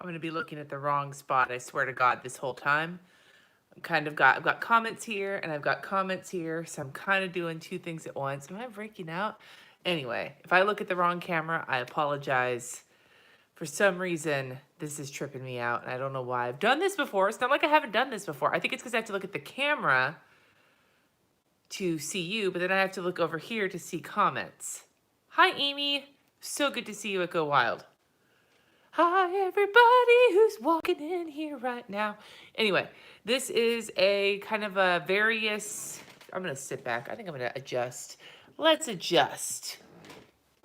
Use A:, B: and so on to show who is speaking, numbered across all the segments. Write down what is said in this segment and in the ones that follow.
A: I'm going to be looking at the wrong spot, I swear to God, this whole time. I've got comments here and I've got comments here, so I'm kind of doing two things at once. Am I breaking out? Anyway, if I look at the wrong camera, I apologize. For some reason, this is tripping me out, and I don't know why. I've done this before. It's not like I haven't done this before. I think it's because I have to look at the camera to see you, but then I have to look over here to see comments. Hi, Amy. So good to see you at Go Wild. Hi, everybody who's walking in here right now. Anyway, this is a kind of a various... I'm going to sit back. I think I'm going to adjust. Let's adjust.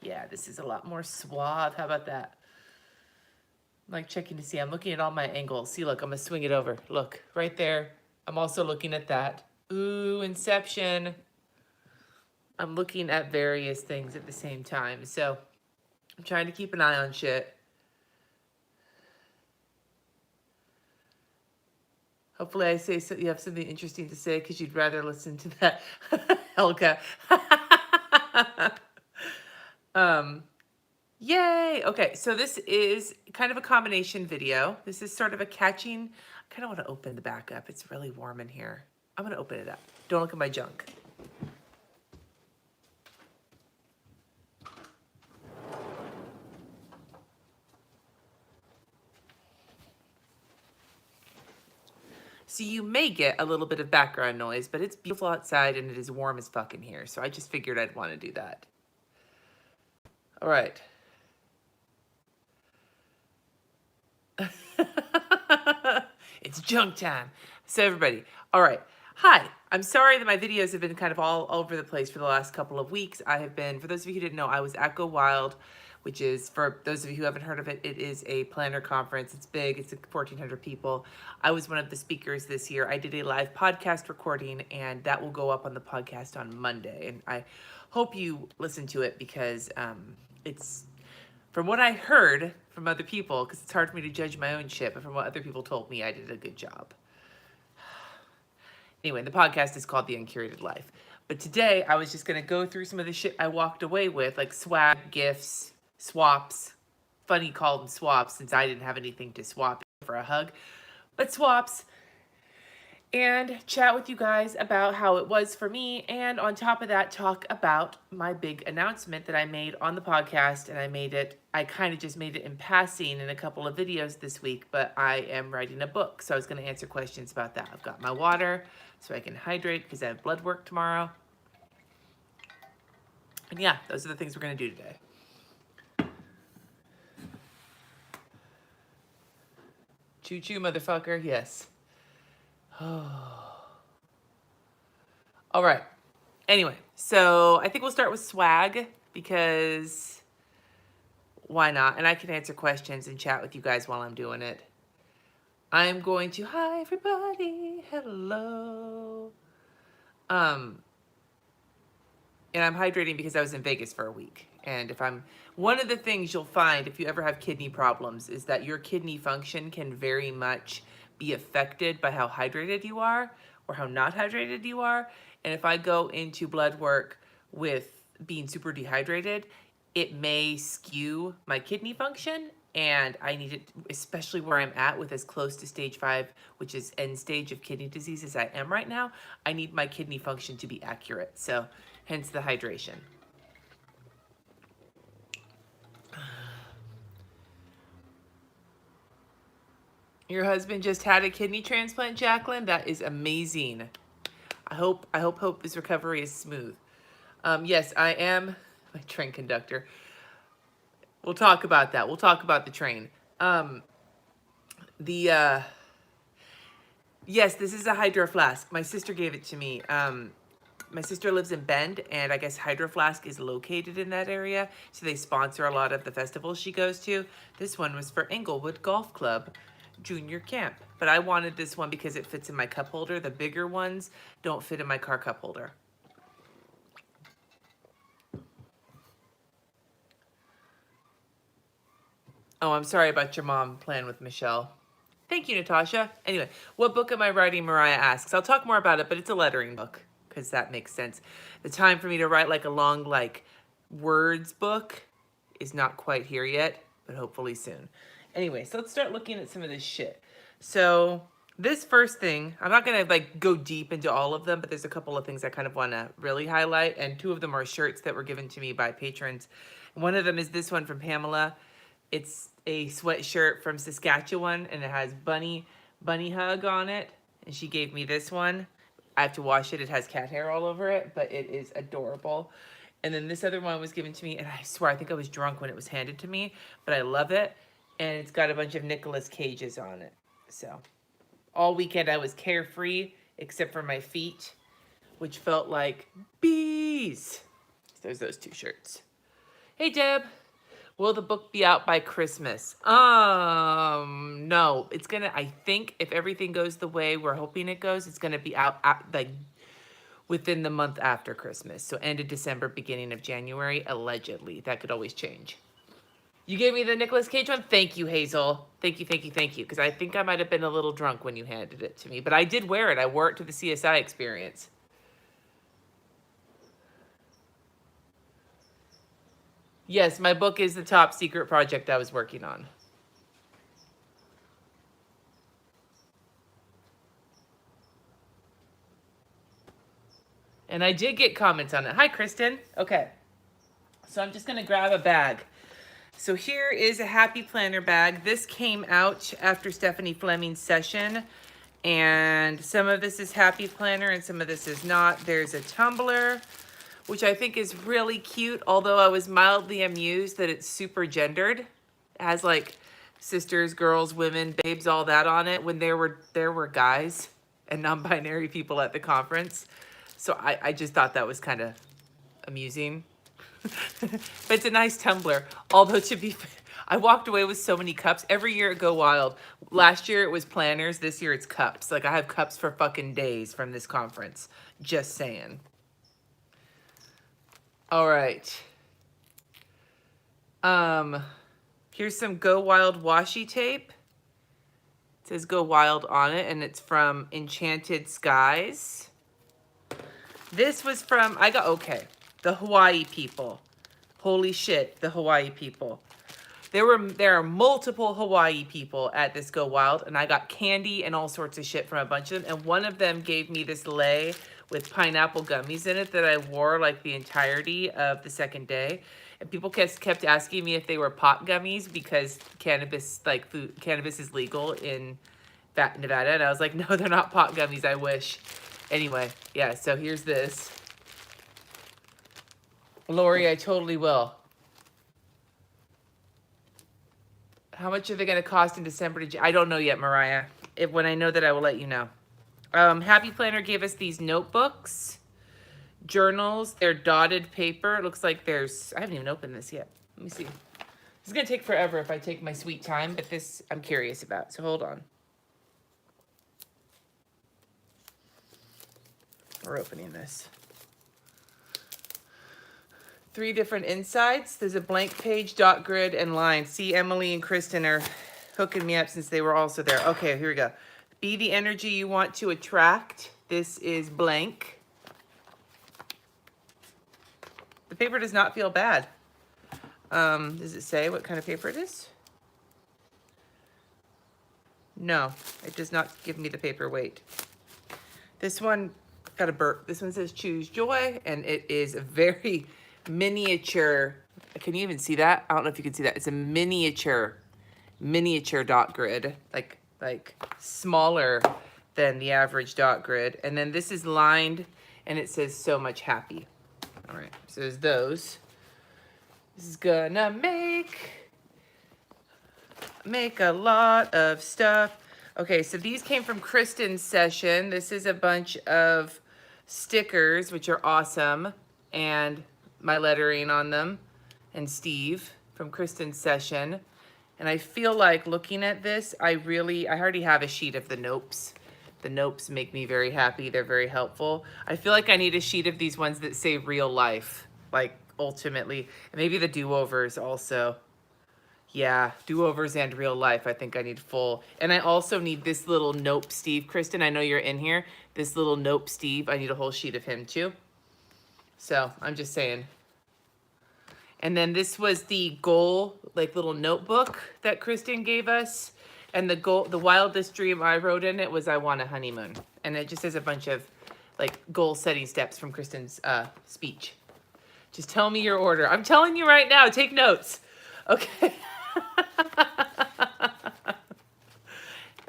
A: Yeah, this is a lot more suave. How about that? I'm like checking to see. I'm looking at all my angles. See, look, I'm going to swing it over. Look, right there. I'm also looking at that. Ooh, Inception. I'm looking at various things at the same time. So I'm trying to keep an eye on shit. Hopefully I say so, you have something interesting to say because you'd rather listen to that. Helga. Yay. Okay, so this is kind of a combination video. This is sort of a catching. I kind of want to open the back up. It's really warm in here. I'm going to open it up. Don't look at my junk. So you may get a little bit of background noise, but it's beautiful outside and it is warm as fuck in here. So I just figured I'd want to do that. All right. It's junk time. So everybody, all right. Hi, I'm sorry that my videos have been kind of all over the place for the last couple of weeks. I have been, for those of you who didn't know, I was at Go Wild, which is, for those of you who haven't heard of it, it is a planner conference. It's big. It's 1,400 people. I was one of the speakers this year. I did a live podcast recording, and that will go up on the podcast on Monday. And I hope you listen to it because it's, from what I heard from other people, because it's hard for me to judge my own shit, but from what other people told me, I did a good job. Anyway, the podcast is called The Uncurated Life. But today, I was just going to go through some of the shit I walked away with, like swag, gifts, swaps. Funny called them swaps since I didn't have anything to swap for a hug. But swaps. And chat with you guys about how it was for me. And on top of that, talk about my big announcement that I made on the podcast. And I kind of just made it in passing in a couple of videos this week. But I am writing a book. So I was going to answer questions about that. I've got my water so I can hydrate because I have blood work tomorrow. And yeah, those are the things we're going to do today. Choo-choo, motherfucker. Yes. Oh. All right. Anyway, so I think we'll start with swag because why not? And I can answer questions and chat with you guys while I'm doing it. I'm going to, hi everybody, hello. And I'm hydrating because I was in Vegas for a week. And one of the things you'll find if you ever have kidney problems is that your kidney function can very much be affected by how hydrated you are or how not hydrated you are. And if I go into blood work with being super dehydrated, it may skew my kidney function. And I need it, especially where I'm at with as close to stage 5, which is end stage of kidney disease as I am right now, I need my kidney function to be accurate. So hence the hydration. Your husband just had a kidney transplant, Jacqueline? That is amazing. I hope his recovery is smooth. Yes, I am my train conductor. We'll talk about that. We'll talk about the train. Yes, this is a Hydro Flask. My sister gave it to me. My sister lives in Bend, and I guess Hydro Flask is located in that area, so they sponsor a lot of the festivals she goes to. This one was for Englewood Golf Club Junior Camp, but I wanted this one because it fits in my cup holder. The bigger ones don't fit in my car cup holder. Oh, I'm sorry about your mom playing with Michelle. Thank you, Natasha. Anyway, what book am I writing, Mariah asks. I'll talk more about it, but it's a lettering book because that makes sense. The time for me to write like a long, like, words book is not quite here yet, but hopefully soon. Anyway, so let's start looking at some of this shit. So this first thing, I'm not gonna like go deep into all of them, but there's a couple of things I kind of want to really highlight, and two of them are shirts that were given to me by patrons. One of them is this one from Pamela. It's a sweatshirt from Saskatchewan, and it has bunny hug on it, and she gave me this one. I have to wash it. It has cat hair all over it, but it is adorable. And then this other one was given to me, and I swear I think I was drunk when it was handed to me, but I love it. And it's got a bunch of Nicolas Cages on it. So all weekend I was carefree, except for my feet, which felt like bees. So there's those two shirts. Hey, Deb. Will the book be out by Christmas? No. It's gonna, I think if everything goes the way we're hoping it goes, it's gonna be out like within the month after Christmas. So end of December, beginning of January, allegedly. That could always change. You gave me the Nicolas Cage one? Thank you, Hazel. Thank you, thank you, thank you. Because I think I might have been a little drunk when you handed it to me. But I did wear it. I wore it to the CSI experience. Yes, my book is the top secret project I was working on. And I did get comments on it. Hi, Kristen. Okay. So I'm just going to grab a bag. So here is a Happy Planner bag. This came out after Stephanie Fleming's session. And some of this is Happy Planner and some of this is not. There's a tumbler, which I think is really cute, although I was mildly amused that it's super gendered. It has like sisters, girls, women, babes, all that on it, when there were guys and non-binary people at the conference. So I just thought that was kind of amusing. But it's a nice tumbler. Although to be fair, I walked away with so many cups. Every year at Go Wild. Last year it was planners. This year it's cups. Like I have cups for fucking days from this conference. Just saying. All right. Here's some Go Wild washi tape. It says Go Wild on it, and it's from Enchanted Skies. This was from, the Hawaii people. Holy shit, the Hawaii people. There are multiple Hawaii people at this Go Wild, and I got candy and all sorts of shit from a bunch of them, and one of them gave me this lei with pineapple gummies in it that I wore like the entirety of the second day. And people kept asking me if they were pot gummies because cannabis is legal in Nevada. And I was like, no, they're not pot gummies, I wish. Anyway, yeah, so here's this. Lori, I totally will. How much are they going to cost in December? I don't know yet, Mariah. When I know that, I will let you know. Happy Planner gave us these notebooks, journals. They're dotted paper. It looks like there's, I haven't even opened this yet. Let me see. This is going to take forever if I take my sweet time, but this I'm curious about. So hold on. We're opening this. 3 different insides. There's a blank page, dot grid, and line. See, Emily and Kristen are hooking me up since they were also there. Okay, here we go. Be the energy you want to attract. This is blank. The paper does not feel bad. Does it say what kind of paper it is? No, it does not give me the paper weight. This one got a burp. This one says Choose Joy, and it is a very miniature. Can you even see that? I don't know if you can see that. It's a miniature dot grid, like smaller than the average dot grid. And then this is lined, and it says So Much Happy. All right, so there's those. This is gonna make a lot of stuff. Okay, so these came from Kristen's session. This is a bunch of stickers, which are awesome, and my lettering on them, and Steve from Kristen's session. And I feel like looking at this, I already have a sheet of the nopes. The nopes make me very happy. They're very helpful. I feel like I need a sheet of these ones that say real life, like ultimately. And maybe the do-overs also. Yeah, do-overs and real life. I think I need full. And I also need this little nope Steve. Kristen, I know you're in here. This little nope Steve, I need a whole sheet of him too. So I'm just saying. And then this was the goal, like little notebook that Kristen gave us. And the wildest dream I wrote in it was I want a honeymoon. And it just has a bunch of like goal setting steps from Kristen's speech. Just tell me your order. I'm telling you right now, take notes. Okay.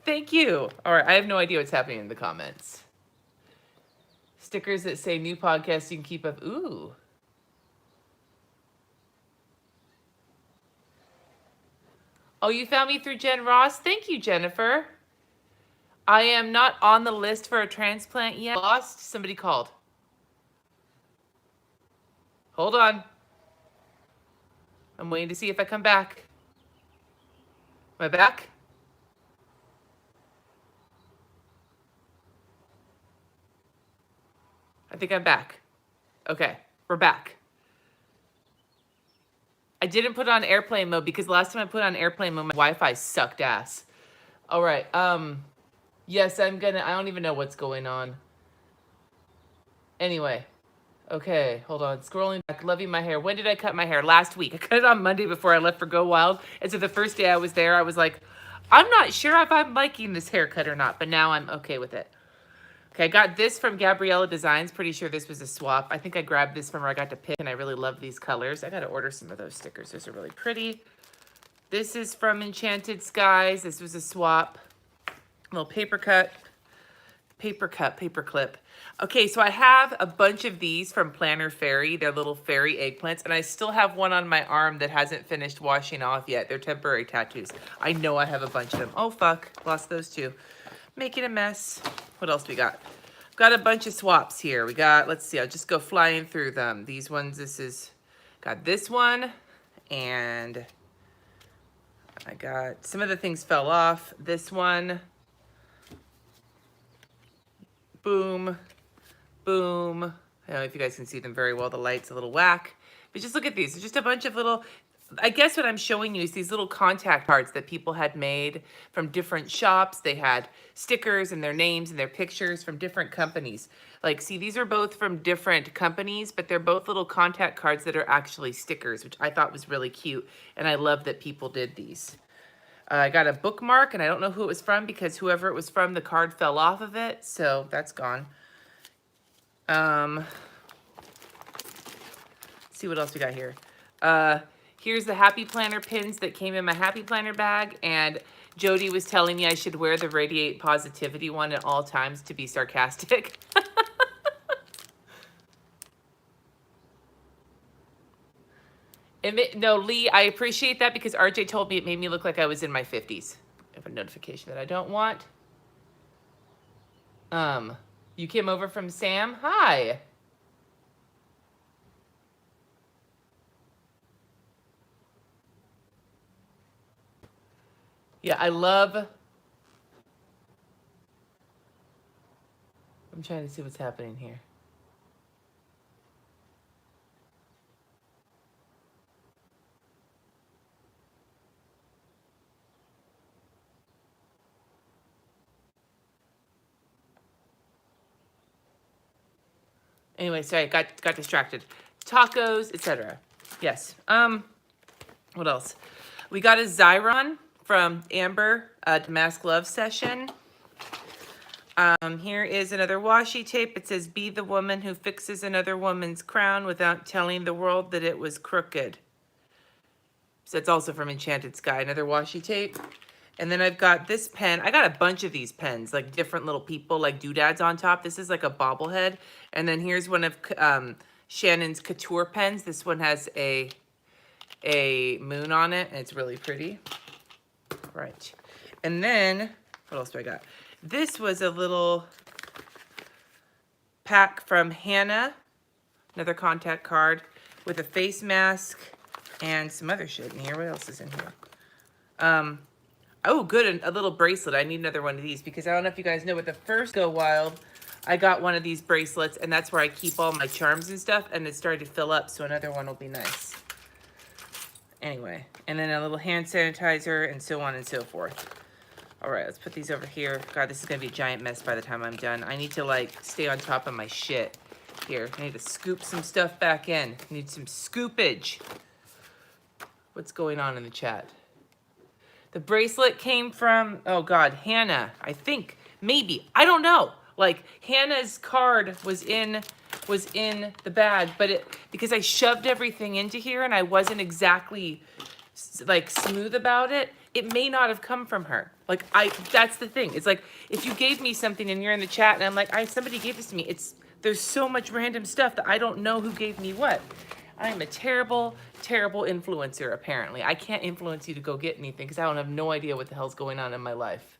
A: Thank you. All right, I have no idea what's happening in the comments. Stickers that say new podcast you can keep up. Ooh. Oh, you found me through Jen Ross? Thank you, Jennifer. I am not on the list for a transplant yet. Lost? Somebody called. Hold on. I'm waiting to see if I come back. Am I back? I think I'm back. Okay, we're back. I didn't put on airplane mode because last time I put on airplane mode, my Wi-Fi sucked ass. All right, yes, I don't even know what's going on. Anyway, okay, hold on, scrolling back, loving my hair. When did I cut my hair? Last week. I cut it on Monday before I left for Go Wild. And so the first day I was there, I was like, I'm not sure if I'm liking this haircut or not, but now I'm okay with it. Okay, I got this from Gabriella Designs. Pretty sure this was a swap. I think I grabbed this from where I got to pick, and I really love these colors. I got to order some of those stickers. Those are really pretty. This is from Enchanted Skies. This was a swap. Little paper clip. Okay, so I have a bunch of these from Planner Fairy. They're little fairy eggplants, and I still have one on my arm that hasn't finished washing off yet. They're temporary tattoos. I know I have a bunch of them. Oh, fuck. Lost those too. Making a mess. What else we got? Got a bunch of swaps here. We got, let's see, I'll just go flying through them. These ones, got this one, and I got, some of the things fell off. This one, boom, boom. I don't know if you guys can see them very well. The light's a little whack, but just look at these. It's just a bunch of little, I guess what I'm showing you is these little contact cards that people had made from different shops. They had stickers and their names and their pictures from different companies. Like, see, these are both from different companies, but they're both little contact cards that are actually stickers, which I thought was really cute. And I love that people did these. I got a bookmark, and I don't know who it was from because whoever it was from, the card fell off of it. So that's gone. See what else we got here. Here's the Happy Planner pins that came in my Happy Planner bag, and Jody was telling me I should wear the Radiate Positivity one at all times to be sarcastic. No, Lee, I appreciate that because RJ told me it made me look like I was in my 50s. I have a notification that I don't want. You came over from Sam? Hi. Yeah, I'm trying to see what's happening here. Anyway, sorry, got distracted. Tacos, etc. Yes. What else? We got a Xyron from Amber, Damask Love Session. Here is another washi tape. It says, "Be the woman who fixes another woman's crown without telling the world that it was crooked." So it's also from Enchanted Sky, another washi tape. And then I've got this pen. I got a bunch of these pens, like different little people, like doodads on top. This is like a bobblehead. And then here's one of Shannon's Couture pens. This one has a moon on it, and it's really pretty. Right. And then, what else do I got? This was a little pack from Hannah, another contact card with a face mask and some other shit in here. What else is in here? Oh, good, a little bracelet. I need another one of these because I don't know if you guys know, but the first Go Wild, I got one of these bracelets, and that's where I keep all my charms and stuff, and it started to fill up, so another one will be nice. Anyway, and then a little hand sanitizer and so on and so forth. All right, let's put these over here. God, this is going to be a giant mess by the time I'm done. I need to, like, stay on top of my shit. Here, I need to scoop some stuff back in. I need some scoopage. What's going on in the chat? The bracelet came from, oh God, Hannah, I think, maybe, I don't know. Like Hannah's card was in the bag, but because I shoved everything into here and I wasn't exactly like smooth about it, it may not have come from her. Like that's the thing. It's like if you gave me something and you're in the chat and I'm like, somebody gave this to me. There's so much random stuff that I don't know who gave me what. I am a terrible, terrible influencer, apparently. I can't influence you to go get anything because I don't have no idea what the hell's going on in my life.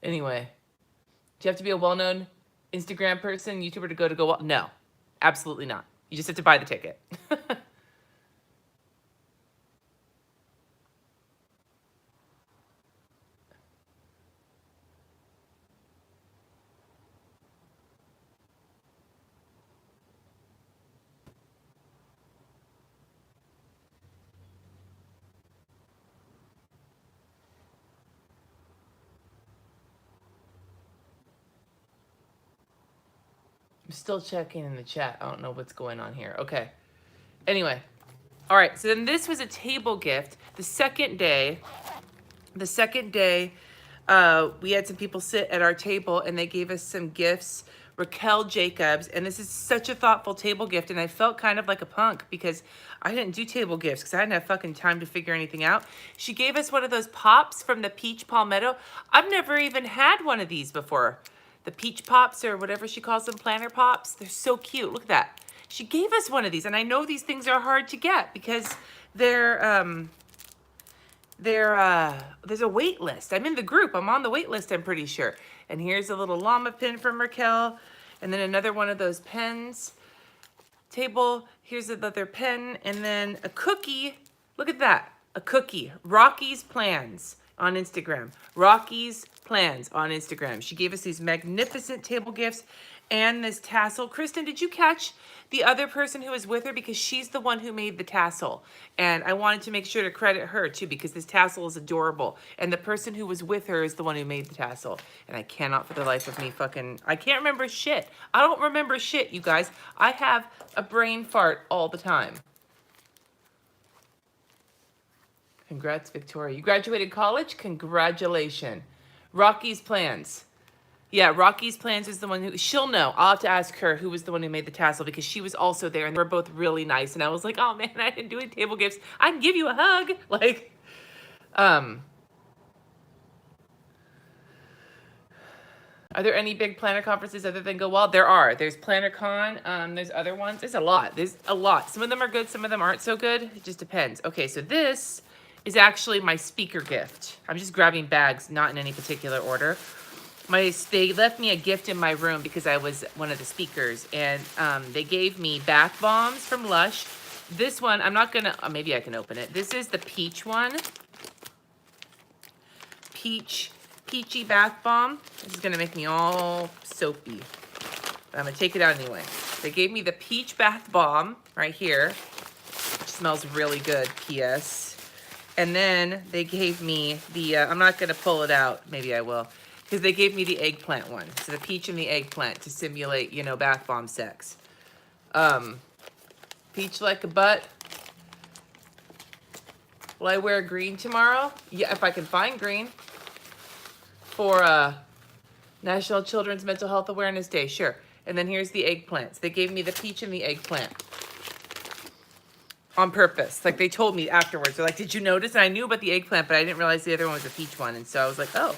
A: Anyway, do you have to be a well-known Instagram person, YouTuber to go? No, absolutely not. You just have to buy the ticket. I'm still checking in the chat. I don't know what's going on here. Okay. Anyway. All right. So then this was a table gift. The second day, we had some people sit at our table and they gave us some gifts. Raquel Jacobs, and this is such a thoughtful table gift, and I felt kind of like a punk because I didn't do table gifts because I didn't have fucking time to figure anything out. She gave us one of those pops from the Peach Palmetto. I've never even had one of these before. The Peach Pops, or whatever she calls them, planner pops. They're so cute. Look at that. She gave us one of these, and I know these things are hard to get because there's a wait list. I'm in the group. I'm on the wait list, I'm pretty sure. And here's a little llama pin from Raquel. And then another one of those pens. Table. Here's another pen. And then a cookie. Look at that. A cookie. Rocky's Plans on Instagram. Rocky's Plans on Instagram. She gave us these magnificent table gifts and this tassel. Kristen, did you catch the other person who was with her? Because she's the one who made the tassel. And I wanted to make sure to credit her too, because this tassel is adorable. And the person who was with her is the one who made the tassel. And I cannot for the life of me I can't remember shit. I don't remember shit, you guys. I have a brain fart all the time. Congrats, Victoria. You graduated college? Congratulations. Rocky's Plans. Yeah, Rocky's Plans is the one who, she'll know. I'll have to ask her who was the one who made the tassel because she was also there and they were both really nice. And I was like, oh man, I didn't do any table gifts. I can give you a hug. Like, are there any big planner conferences other than Go Wild? There are. There's PlannerCon. There's other ones. There's a lot. Some of them are good. Some of them aren't so good. It just depends. Okay, so this is actually my speaker gift. I'm just grabbing bags, not in any particular order. They left me a gift in my room because I was one of the speakers, and they gave me bath bombs from Lush. This one, I'm not gonna, maybe I can open it. This is the peach one. Peachy bath bomb. This is gonna make me all soapy. But I'm gonna take it out anyway. They gave me the peach bath bomb right here, which smells really good, P.S. And then they gave me the, I'm not gonna pull it out, maybe I will, because they gave me the eggplant one. So the peach and the eggplant to simulate, you know, bath bomb sex. Peach like a butt. Will I wear green tomorrow? Yeah, if I can find green. For National Children's Mental Health Awareness Day, sure. And then here's the eggplants. They gave me the peach and the eggplant. On purpose. Like they told me afterwards. They're like, did you notice? And I knew about the eggplant, but I didn't realize the other one was a peach one. And so I was like, oh.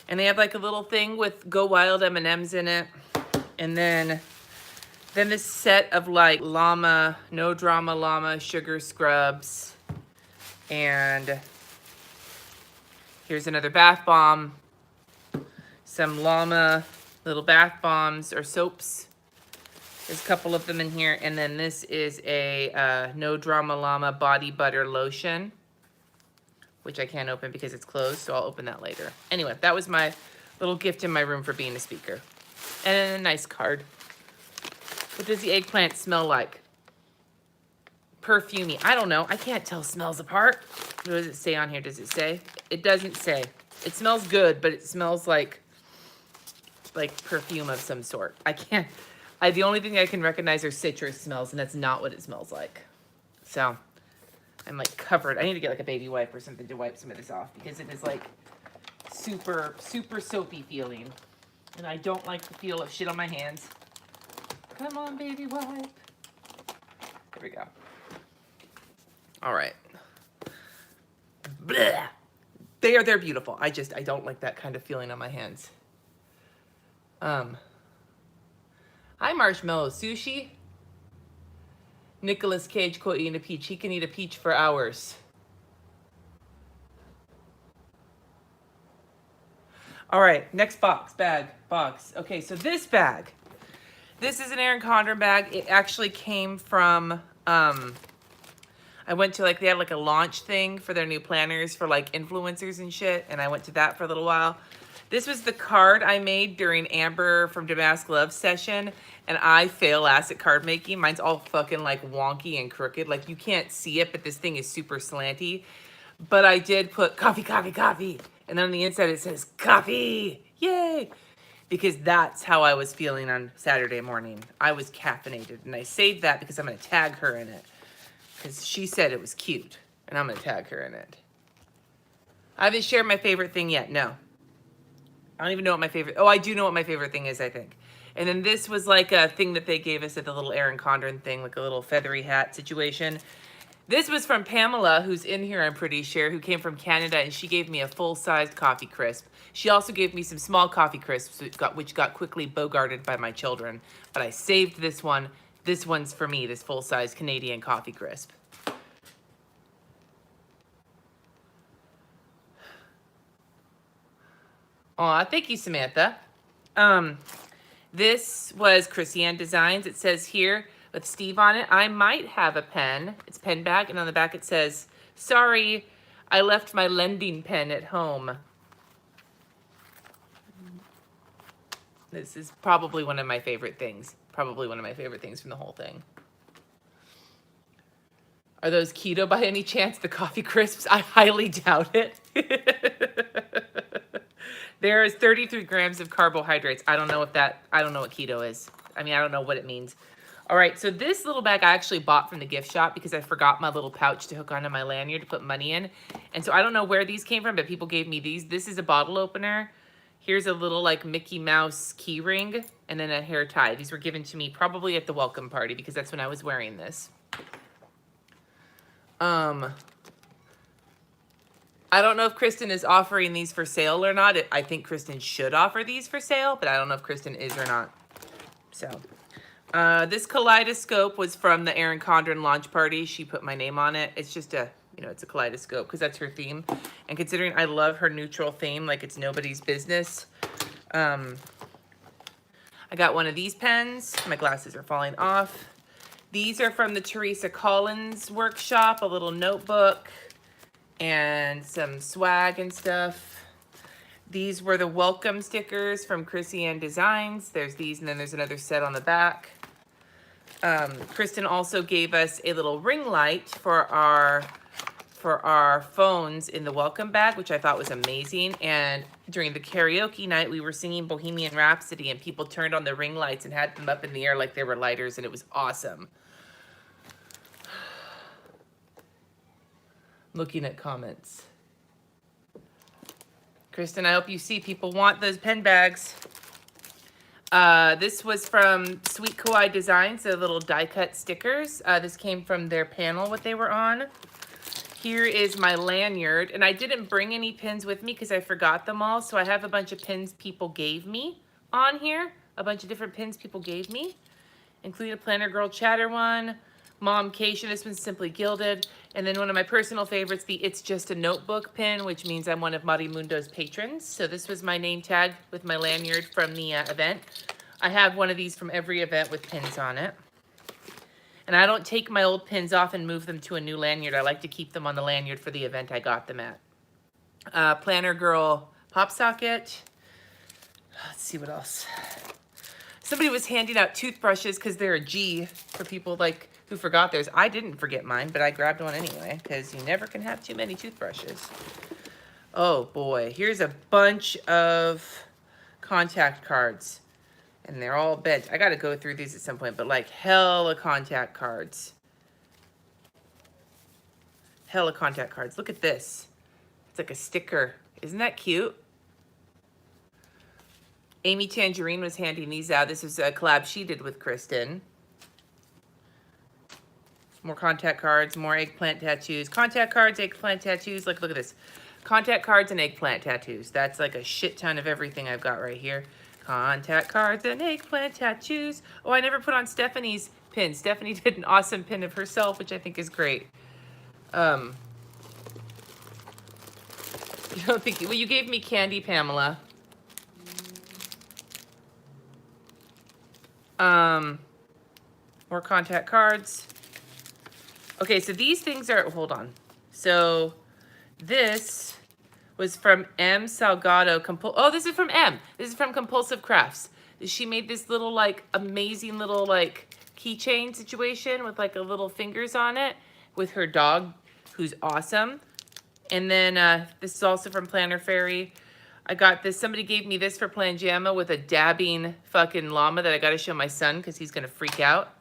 A: And they have like a little thing with Go Wild M&Ms in it. And then this set of like llama, no drama llama sugar scrubs. And here's another bath bomb. Some llama little bath bombs or soaps. There's a couple of them in here. And then this is a no drama llama body butter lotion, which I can't open because it's closed, so I'll open that later. Anyway, that was my little gift in my room for being a speaker. And then a nice card. What does the eggplant smell like? Perfumey. I don't know. I can't tell smells apart. What does it say on here? Does it say? It doesn't say. It smells good, but it smells like perfume of some sort. I can't. The only thing I can recognize are citrus smells, and that's not what it smells like. So, I'm like covered. I need to get like a baby wipe or something to wipe some of this off because it is like super, super soapy feeling. And I don't like the feel of shit on my hands. Come on, baby wipe. There we go. All right. Blah. They're beautiful. I don't like that kind of feeling on my hands. Hi, Marshmallow Sushi. Nicolas Cage quote eating a peach. He can eat a peach for hours. All right, next box. Okay, so this bag. This is an Erin Condren bag. It actually came from, I went to like, they had like a launch thing for their new planners for like influencers and shit. And I went to that for a little while. This was the card I made during Amber from Damask Love session. And I fail ass at card making. Mine's all fucking like wonky and crooked. Like you can't see it, but this thing is super slanty. But I did put coffee, coffee, coffee. And then on the inside it says coffee. Yay. Because that's how I was feeling on Saturday morning. I was caffeinated. And I saved that because I'm going to tag her in it. Because she said it was cute. And I'm going to tag her in it. I haven't shared my favorite thing yet. No. I don't even know what my favorite... Oh, I do know what my favorite thing is, I think. And then this was like a thing that they gave us at the little Erin Condren thing. Like a little feathery hat situation. This was from Pamela, who's in here, I'm pretty sure, who came from Canada. And she gave me a full-sized coffee crisp. She also gave me some small coffee crisps, which got quickly bogarted by my children. But I saved this one. This one's for me, this full-size Canadian coffee crisp. Aw, thank you, Samantha. This was Chrissy-Ann Designs. It says here, with Steve on it, I might have a pen. It's pen bag, and on the back it says, sorry, I left my lending pen at home. This is probably one of my favorite things. Probably one of my favorite things from the whole thing. Are those keto by any chance, the coffee crisps? I highly doubt it. There is 33 grams of carbohydrates. I don't know what keto is. I mean, I don't know what it means. All right, so this little bag I actually bought from the gift shop because I forgot my little pouch to hook onto my lanyard to put money in. And so I don't know where these came from, but people gave me these. This is a bottle opener. Here's a little like Mickey Mouse key ring and then a hair tie. These were given to me probably at the welcome party because that's when I was wearing this. I don't know if Kristen is offering these for sale or not. I think Kristen should offer these for sale, but I don't know if Kristen is or not. So, this kaleidoscope was from the Erin Condren launch party. She put my name on it. It's just a, it's a kaleidoscope because that's her theme. And considering I love her neutral theme, like it's nobody's business. I got one of these pens. My glasses are falling off. These are from the Teresa Collins workshop, a little notebook and some swag and stuff. These were the welcome stickers from Chrissy-Ann Designs. There's these, and then there's another set on the back. Kristen also gave us a little ring light for our phones in the welcome bag, which I thought was amazing. And during the karaoke night, we were singing Bohemian Rhapsody, and people turned on the ring lights and had them up in the air like they were lighters, and it was awesome. Looking at comments. Kristen, I hope you see people want those pen bags. This was from Sweet Kawaii Designs, the little die cut stickers. This came from their panel, what they were on. Here is my lanyard, and I didn't bring any pins with me because I forgot them all, so I have a bunch of pins people gave me on here. A bunch of different pins people gave me, including a Planner Girl Chatter one, Mom Keisha, this one's Simply Gilded, and then one of my personal favorites, the It's Just a Notebook pin, which means I'm one of Marimundo's patrons. So this was my name tag with my lanyard from the event. I have one of these from every event with pins on it. And I don't take my old pins off and move them to a new lanyard. I like to keep them on the lanyard for the event I got them at. Planner Girl Pop Socket. Let's see what else. Somebody was handing out toothbrushes because they're a G for people like who forgot theirs. I didn't forget mine, but I grabbed one anyway because you never can have too many toothbrushes. Oh boy, here's a bunch of contact cards. And they're all bent. I got to go through these at some point, but like hella contact cards. hella contact cards. Look at this. It's like a sticker. Isn't that cute? Amy Tangerine was handing these out. This is a collab she did with Kristen. More contact cards, more eggplant tattoos. Contact cards, eggplant tattoos. Look at this. Contact cards and eggplant tattoos. That's like a shit ton of everything I've got right here. Contact cards and eggplant tattoos. Oh, I never put on Stephanie's pin. Stephanie did an awesome pin of herself, which I think is great. You don't think, well, you gave me candy, Pamela. More contact cards. Okay, so these things are, hold on. So this was from M. Salgado. Oh, this is from M. This is from Compulsive Crafts. She made this little, like, amazing little, like, keychain situation with, like, a little fingers on it with her dog, who's awesome. And then this is also from Planner Fairy. I got this. Somebody gave me this for Planjama with a dabbing fucking llama that I got to show my son because he's going to freak out.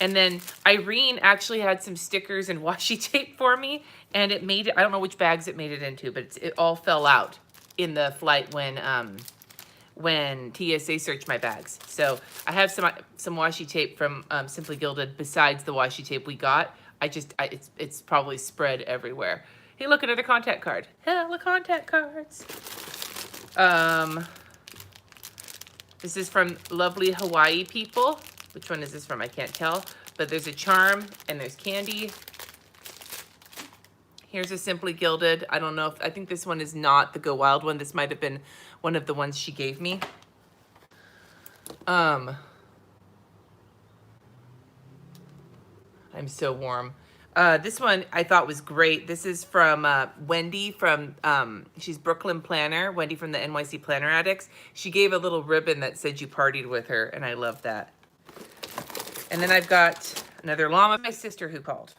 A: And then Irene actually had some stickers and washi tape for me, and it made it, I don't know which bags it made it into, but it all fell out in the flight when TSA searched my bags. So I have some washi tape from Simply Gilded besides the washi tape we got. It's probably spread everywhere. Hey, look, another contact card. Hella contact cards. This is from Lovely Hawaii People. Which one is this from? I can't tell. But there's a charm and there's candy. Here's a Simply Gilded. I don't know if, I think this one is not the Go Wild one. This might have been one of the ones she gave me. I'm so warm. This one I thought was great. This is from Wendy from, she's Brooklyn Planner, Wendy from the NYC Planner Addicts. She gave a little ribbon that said you partied with her, and I love that. And then I've got another llama, my sister who called.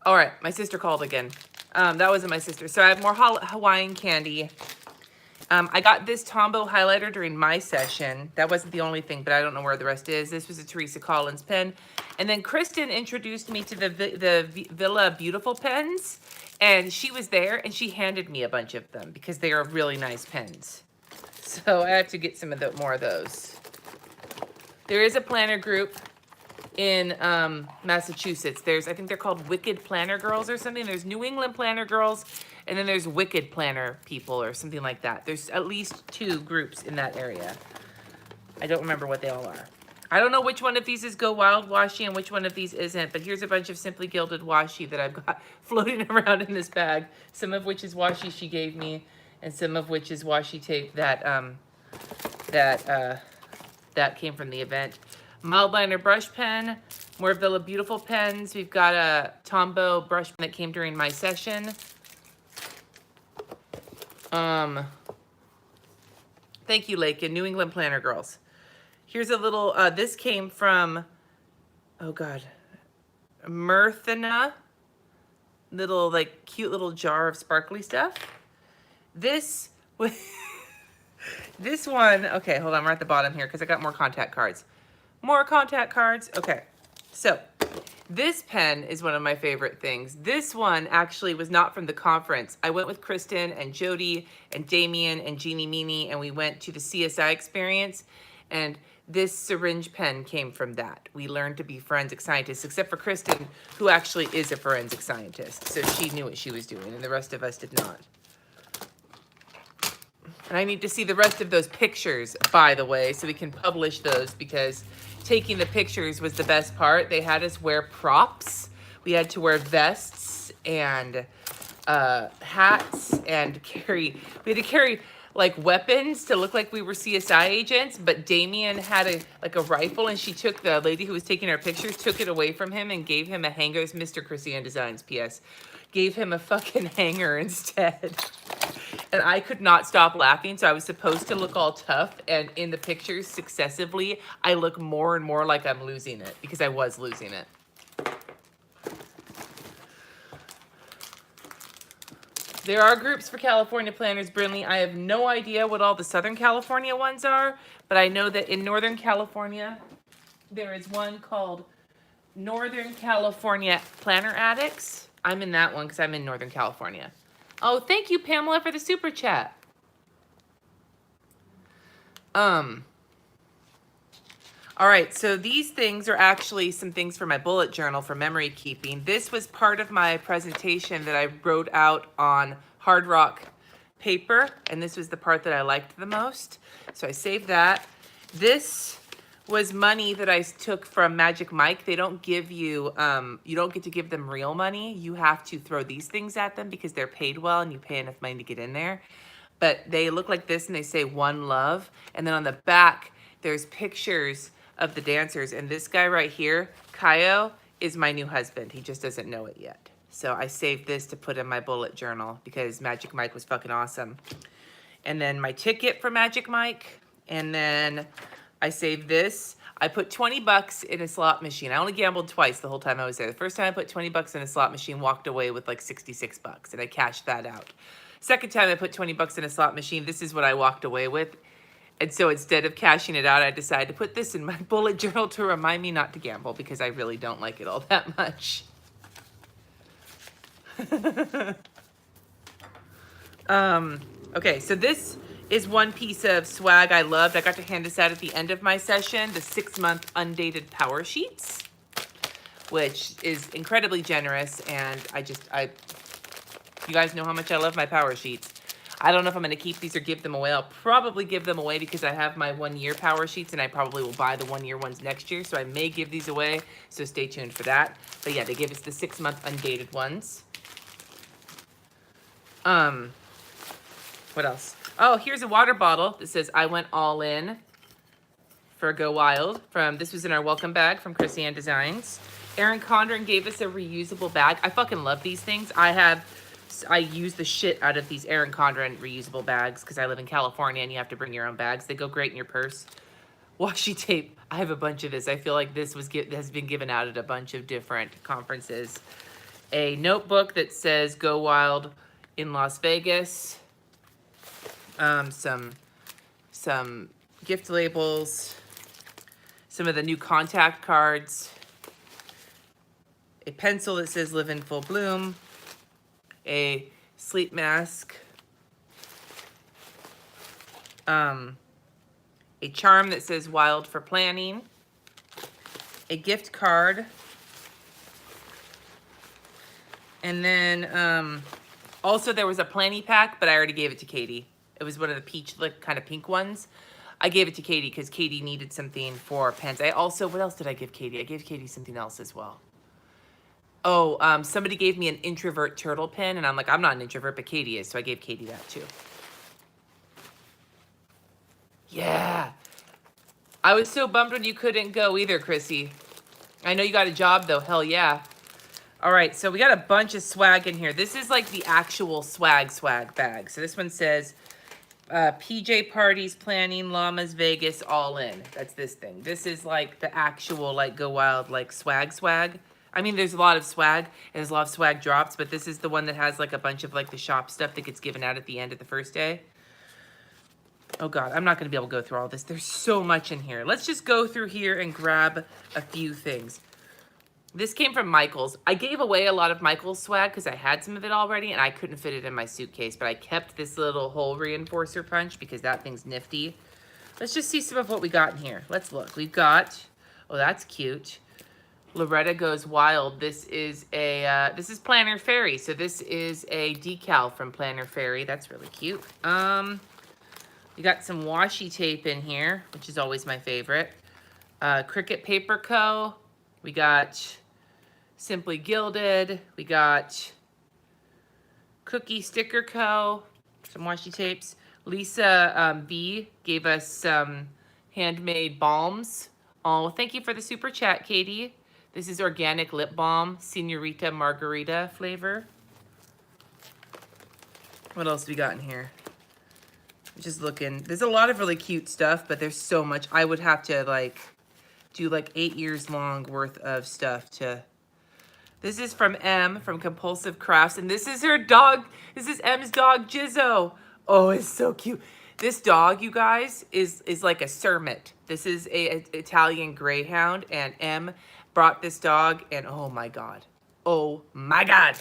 A: All right, my sister called again. That wasn't my sister. So I have more Hawaiian candy. I got this Tombow highlighter during my session. That wasn't the only thing, but I don't know where the rest is. This was a Teresa Collins pen. And then Kristen introduced me to the Villa Beautiful pens. And she was there, and she handed me a bunch of them because they are really nice pens. So I have to get some of more of those. There is a planner group in Massachusetts. I think they're called Wicked Planner Girls or something. There's New England Planner Girls, and then there's Wicked Planner People or something like that. There's at least 2 groups in that area. I don't remember what they all are. I don't know which one of these is Go Wild washi and which one of these isn't, but here's a bunch of Simply Gilded washi that I've got floating around in this bag, some of which is washi she gave me, and some of which is washi tape that came from the event. Mild liner brush pen, more Villa Beautiful pens. We've got a Tombow brush pen that came during my session. Thank you, Lakin, New England Planner Girls. Here's a little, this came from, oh God, Mirthana. Little, like, cute little jar of sparkly stuff. This one, okay, hold on, we're at the bottom here because I got more contact cards. More contact cards. Okay, so this pen is one of my favorite things. This one actually was not from the conference. I went with Kristen and Jody and Damien and Jeannie Meanie, and we went to the CSI experience, and this syringe pen came from that. We learned to be forensic scientists, except for Kristen, who actually is a forensic scientist. So she knew what she was doing, and the rest of us did not. And I need to see the rest of those pictures, by the way, so we can publish those, because taking the pictures was the best part. They had us wear props. We had to wear vests and hats and we had to carry like weapons to look like we were CSI agents, but Damien had a rifle, and she took, the lady who was taking our pictures took it away from him and gave him a hanger. It's Mr. Christian Designs, P.S. Gave him a fucking hanger instead. And I could not stop laughing, so I was supposed to look all tough, and in the pictures successively, I look more and more like I'm losing it, because I was losing it. There are groups for California planners, Brinley. I have no idea what all the Southern California ones are, but I know that in Northern California, there is one called Northern California Planner Addicts. I'm in that one because I'm in Northern California. Oh, thank you, Pamela, for the super chat. All right, so these things are actually some things for my bullet journal for memory keeping. This was part of my presentation that I wrote out on hard rock paper, and this was the part that I liked the most. So I saved that. This was money that I took from Magic Mike. They don't give you, you don't get to give them real money. You have to throw these things at them because they're paid well and you pay enough money to get in there. But they look like this and they say One Love. And then on the back, there's pictures of the dancers. And this guy right here, Kaio, is my new husband. He just doesn't know it yet. So I saved this to put in my bullet journal because Magic Mike was fucking awesome. And then my ticket for Magic Mike. And then I saved this. I put 20 bucks in a slot machine. I only gambled twice the whole time I was there. The first time I put 20 bucks in a slot machine, walked away with like 66 bucks, and I cashed that out. Second time I put 20 bucks in a slot machine, this is what I walked away with. And so instead of cashing it out, I decided to put this in my bullet journal to remind me not to gamble because I really don't like it all that much. Okay, so this is one piece of swag I loved. I got to hand this out at the end of my session, the 6-month undated power sheets, which is incredibly generous. And you guys know how much I love my power sheets. I don't know if I'm going to keep these or give them away. I'll probably give them away because I have my 1-year power sheets and I probably will buy the 1-year ones next year. So I may give these away. So stay tuned for that. But yeah, they gave us the 6-month undated ones. What else? Oh, here's a water bottle that says I went all in for Go Wild. This was in our welcome bag from Chrissy Ann Designs. Erin Condren gave us a reusable bag. I fucking love these things. I use the shit out of these Erin Condren reusable bags because I live in California and you have to bring your own bags. They go great in your purse. Washi tape. I have a bunch of this. I feel like this has been given out at a bunch of different conferences. A notebook that says Go Wild in Las Vegas. Some gift labels. Some of the new contact cards. A pencil that says Live in Full Bloom. A sleep mask, a charm that says Wild for Planning, a gift card, and then also there was a planning pack, but I already gave it to Katie. It was one of the peach, like kind of pink ones. I gave it to Katie because Katie needed something for pens. What else did I give Katie? I gave Katie something else as well. Oh, somebody gave me an introvert turtle pen, and I'm like, I'm not an introvert, but Katie is, so I gave Katie that too. Yeah. I was so bummed when you couldn't go either, Chrissy. I know you got a job, though. Hell yeah. All right, so we got a bunch of swag in here. This is like the actual swag bag. So this one says, PJ Parties, Planning, Llamas, Vegas, All In. That's this thing. This is like the actual, like, Go Wild, like, swag. I mean, there's a lot of swag, and there's a lot of swag drops, but this is the one that has, like, a bunch of, like, the shop stuff that gets given out at the end of the first day. Oh, God, I'm not going to be able to go through all this. There's so much in here. Let's just go through here and grab a few things. This came from Michael's. I gave away a lot of Michael's swag because I had some of it already, and I couldn't fit it in my suitcase, but I kept this little hole reinforcer punch because that thing's nifty. Let's just see some of what we got in here. Let's look. We've got, oh, that's cute. Loretta Goes Wild. This is Planner Fairy. So this is a decal from Planner Fairy. That's really cute. We got some washi tape in here, which is always my favorite. Cricut Paper Co. We got Simply Gilded. We got Cookie Sticker Co. Some washi tapes. Lisa B gave us some handmade balms. Oh, thank you for the super chat, Katie. This is organic lip balm, Senorita Margarita flavor. What else do we got in here? Just looking. There's a lot of really cute stuff, but there's so much. I would have to like do like 8 years long worth of stuff to This is from M from Compulsive Crafts, and this is her dog. This is M's dog, Jizzo. Oh, it's so cute. This dog, you guys, is like a Sermit. This is a Italian Greyhound, and M brought this dog, and oh my God. Oh my God.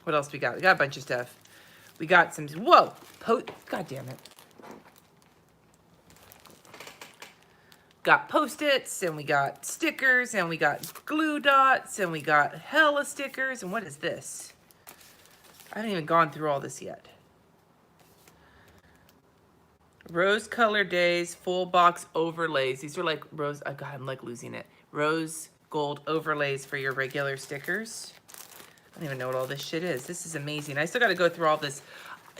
A: What else we got? We got a bunch of stuff. We got some, whoa, God damn it. Got Post-its, and we got stickers, and we got glue dots, and we got hella stickers, and what is this? I haven't even gone through all this yet. Rose Color Days full box overlays. These are like rose, oh God, I'm like losing it. Rose gold overlays for your regular stickers. I don't even know what all this shit is. This is amazing. I still got to go through all this.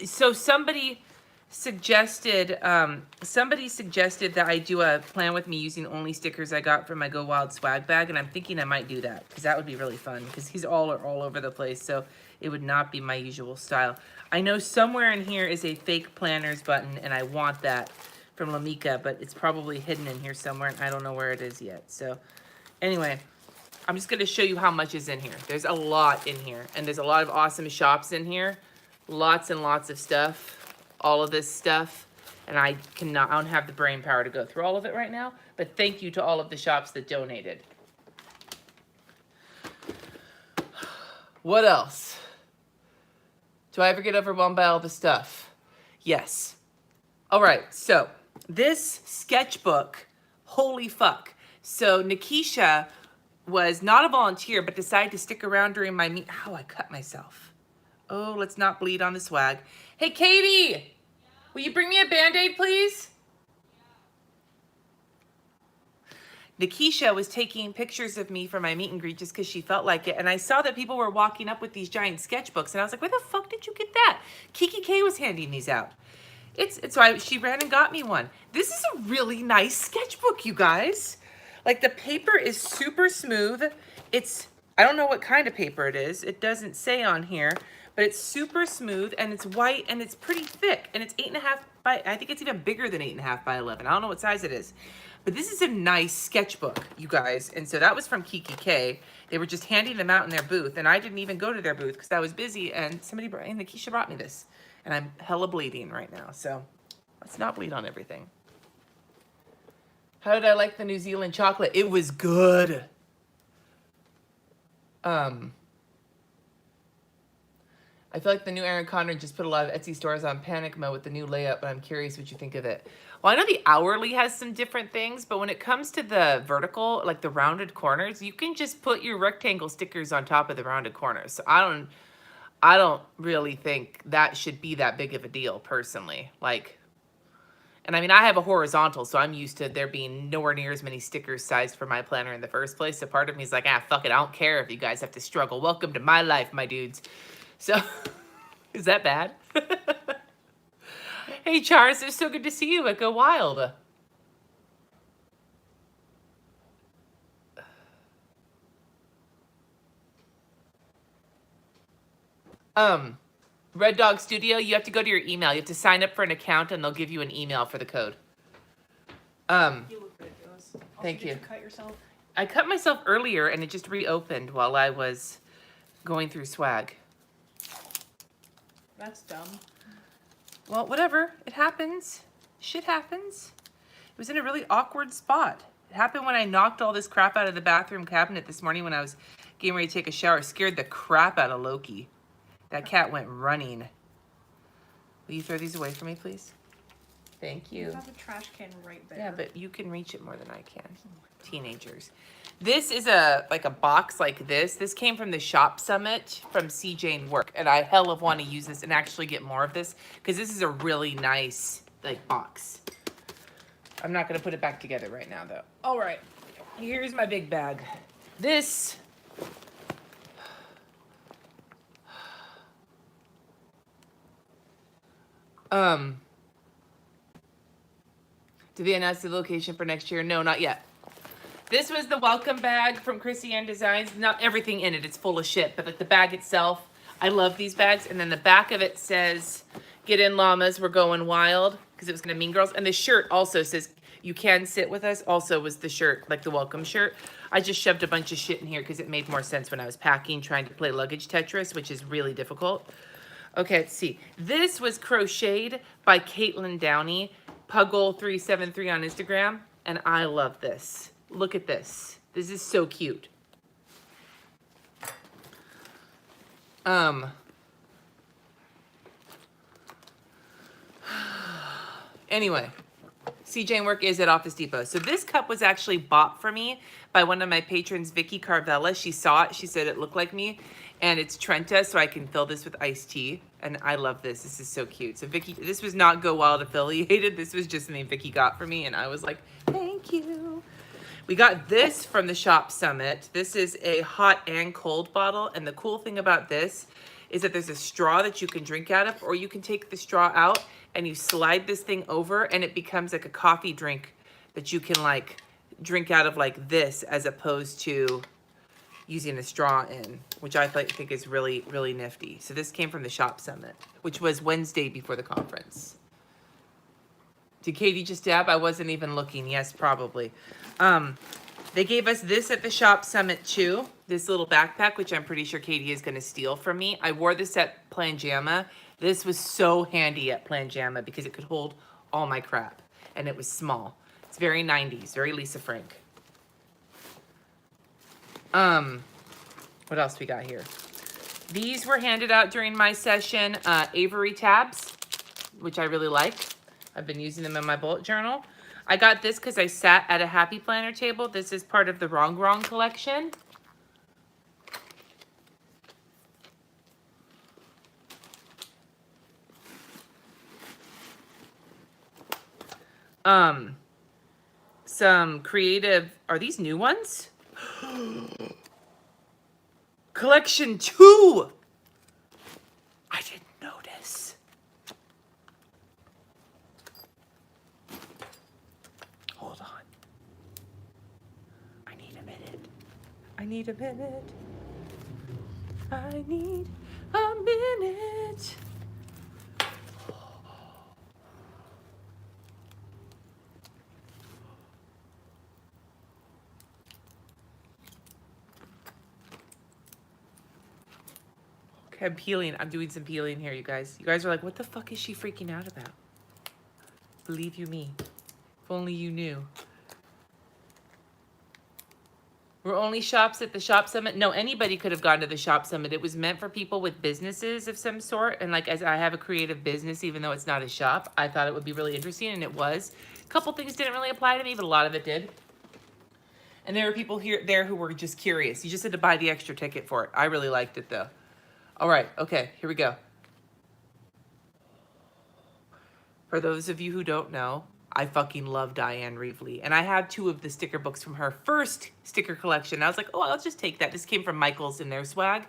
A: So somebody suggested that I do a plan with me using only stickers I got from my Go Wild swag bag, and I'm thinking I might do that because that would be really fun because he's all over the place, so it would not be my usual style. I know somewhere in here is a fake planners button, and I want that from Lamika, but it's probably hidden in here somewhere, and I don't know where it is yet. So anyway, I'm just going to show you how much is in here. There's a lot in here, and there's a lot of awesome shops in here. Lots and lots of stuff, all of this stuff, and I don't have the brain power to go through all of it right now, but thank you to all of the shops that donated. What else? Do I ever get overwhelmed by all the stuff? Yes. All right, so this sketchbook, holy fuck. So Nikisha was not a volunteer, but decided to stick around during my meet. Ow, I cut myself. Oh, let's not bleed on the swag. Hey, Katie, will you bring me a Band-Aid, please? Nikisha was taking pictures of me for my meet and greet just because she felt like it. And I saw that people were walking up with these giant sketchbooks. And I was like, where the fuck did you get that? Kiki K was handing these out. She ran and got me one. This is a really nice sketchbook, you guys. Like, the paper is super smooth. I don't know what kind of paper it is. It doesn't say on here, but it's super smooth and it's white and it's pretty thick. And it's 8.5 by, I think it's even bigger than 8.5 by 11. I don't know what size it is. But this is a nice sketchbook, you guys. And so that was from Kiki K. They were just handing them out in their booth. And I didn't even go to their booth because I was busy. And Nikisha brought me this. And I'm hella bleeding right now. So let's not bleed on everything. How did I like the New Zealand chocolate? It was good. I feel like the new Erin Condren just put a lot of Etsy stores on panic mode with the new layout, but I'm curious what you think of it. Well, I know the Hourly has some different things, but when it comes to the vertical, like the rounded corners, you can just put your rectangle stickers on top of the rounded corners. So I don't really think that should be that big of a deal, personally. Like, and I mean, I have a horizontal, so I'm used to there being nowhere near as many stickers sized for my planner in the first place. So part of me is like, fuck it, I don't care if you guys have to struggle. Welcome to my life, my dudes. So, is that bad? Hey, Charles, it's so good to see you at Go Wild. Red Dog Studio, you have to go to your email. You have to sign up for an account, and they'll give you an email for the code.
B: You look ridiculous. Also,
A: thank you.
B: Did you cut yourself?
A: I cut myself earlier, and it just reopened while I was going through swag.
B: That's dumb.
A: Well, whatever. It happens. Shit happens. It was in a really awkward spot. It happened when I knocked all this crap out of the bathroom cabinet this morning when I was getting ready to take a shower. Scared the crap out of Loki. That cat went running. Will you throw these away for me, please? Thank you.
B: You have a trash can right there.
A: Yeah, but you can reach it more than I can. Teenagers. This is like a box like this. This came from the Shop Summit from CJ and Work, and I hell of want to use this and actually get more of this because this is a really nice like box. I'm not gonna put it back together right now though. All right, here's my big bag. This. Did they announce the location for next year? No, not yet. This was the welcome bag from Chrissy Ann Designs. Not everything in it, it's full of shit, but like the bag itself, I love these bags. And then the back of it says, "Get in llamas, we're going wild," because it was gonna Mean Girls. And the shirt also says, You can sit with us. Also was the shirt, like the welcome shirt. I just shoved a bunch of shit in here because it made more sense when I was packing, trying to play luggage Tetris, which is really difficult. Okay, let's see. This was crocheted by Caitlin Downey, Puggle373 on Instagram, and I love this. Look at this. This is so cute. Anyway, CJ and Work is at Office Depot. So this cup was actually bought for me by one of my patrons, Vicky Carvella. She saw it. She said it looked like me. And it's Trenta, so I can fill this with iced tea. And I love this. This is so cute. So Vicky, this was not Go Wild affiliated. This was just something Vicky got for me. And I was like, thank you. We got this from the Shop Summit. This is a hot and cold bottle. And the cool thing about this is that there's a straw that you can drink out of, or you can take the straw out and you slide this thing over and it becomes like a coffee drink that you can like drink out of like this, as opposed to using a straw in, which I think is really, really nifty. So this came from the Shop Summit, which was Wednesday before the conference. Did Katie just dab? I wasn't even looking. Yes, probably. They gave us this at the Shop Summit too. This little backpack, which I'm pretty sure Katie is going to steal from me. I wore this at Planjama. This was so handy at Planjama because it could hold all my crap. And it was small. It's very 90s, very Lisa Frank. What else we got here? These were handed out during my session. Avery Tabs, which I really like. I've been using them in my bullet journal. I got this because I sat at a Happy Planner table. This is part of the Wrong collection. Some creative, are these new ones? Collection 2. I didn't notice. Hold on. I need a minute. I need a minute. I need a minute. I'm peeling. I'm doing some peeling here, you guys. You guys are like, what the fuck is she freaking out about? Believe you me. If only you knew. Were only shops at the Shop Summit? No, anybody could have gone to the Shop Summit. It was meant for people with businesses of some sort. And like, as I have a creative business, even though it's not a shop, I thought it would be really interesting, and it was. A couple things didn't really apply to me, but a lot of it did. And there were people there who were just curious. You just had to buy the extra ticket for it. I really liked it though. All right, okay, here we go. For those of you who don't know, I fucking love Diane Reevely. And I have 2 of the sticker books from her first sticker collection. I was like, oh, I'll just take that. This came from Michaels in their swag.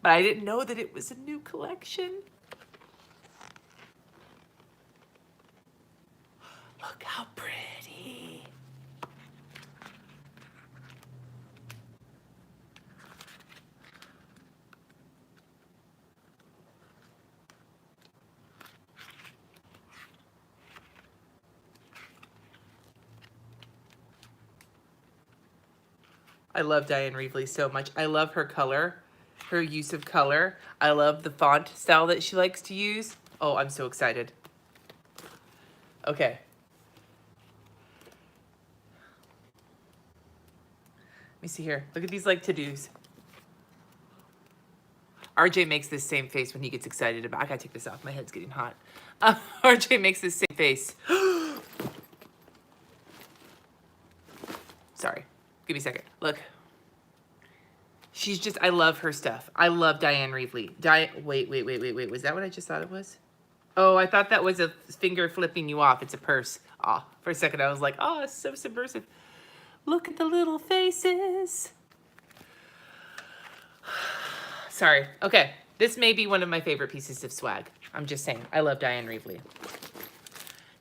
A: But I didn't know that it was a new collection. Look how pretty. I love Diane Reevely so much. I love her color, her use of color. I love the font style that she likes to use. Oh, I'm so excited. Okay. Let me see here. Look at these like to-dos. RJ makes this same face when he gets excited about, I gotta take this off, my head's getting hot. RJ makes this same face. Sorry, give me a second. Look. She's just, I love her stuff. I love Diane Reevely. Wait. Was that what I just thought it was? Oh, I thought that was a finger flipping you off. It's a purse. Oh, for a second I was like, oh, it's so subversive. Look at the little faces. Sorry. Okay, this may be one of my favorite pieces of swag. I'm just saying. I love Diane Reevely.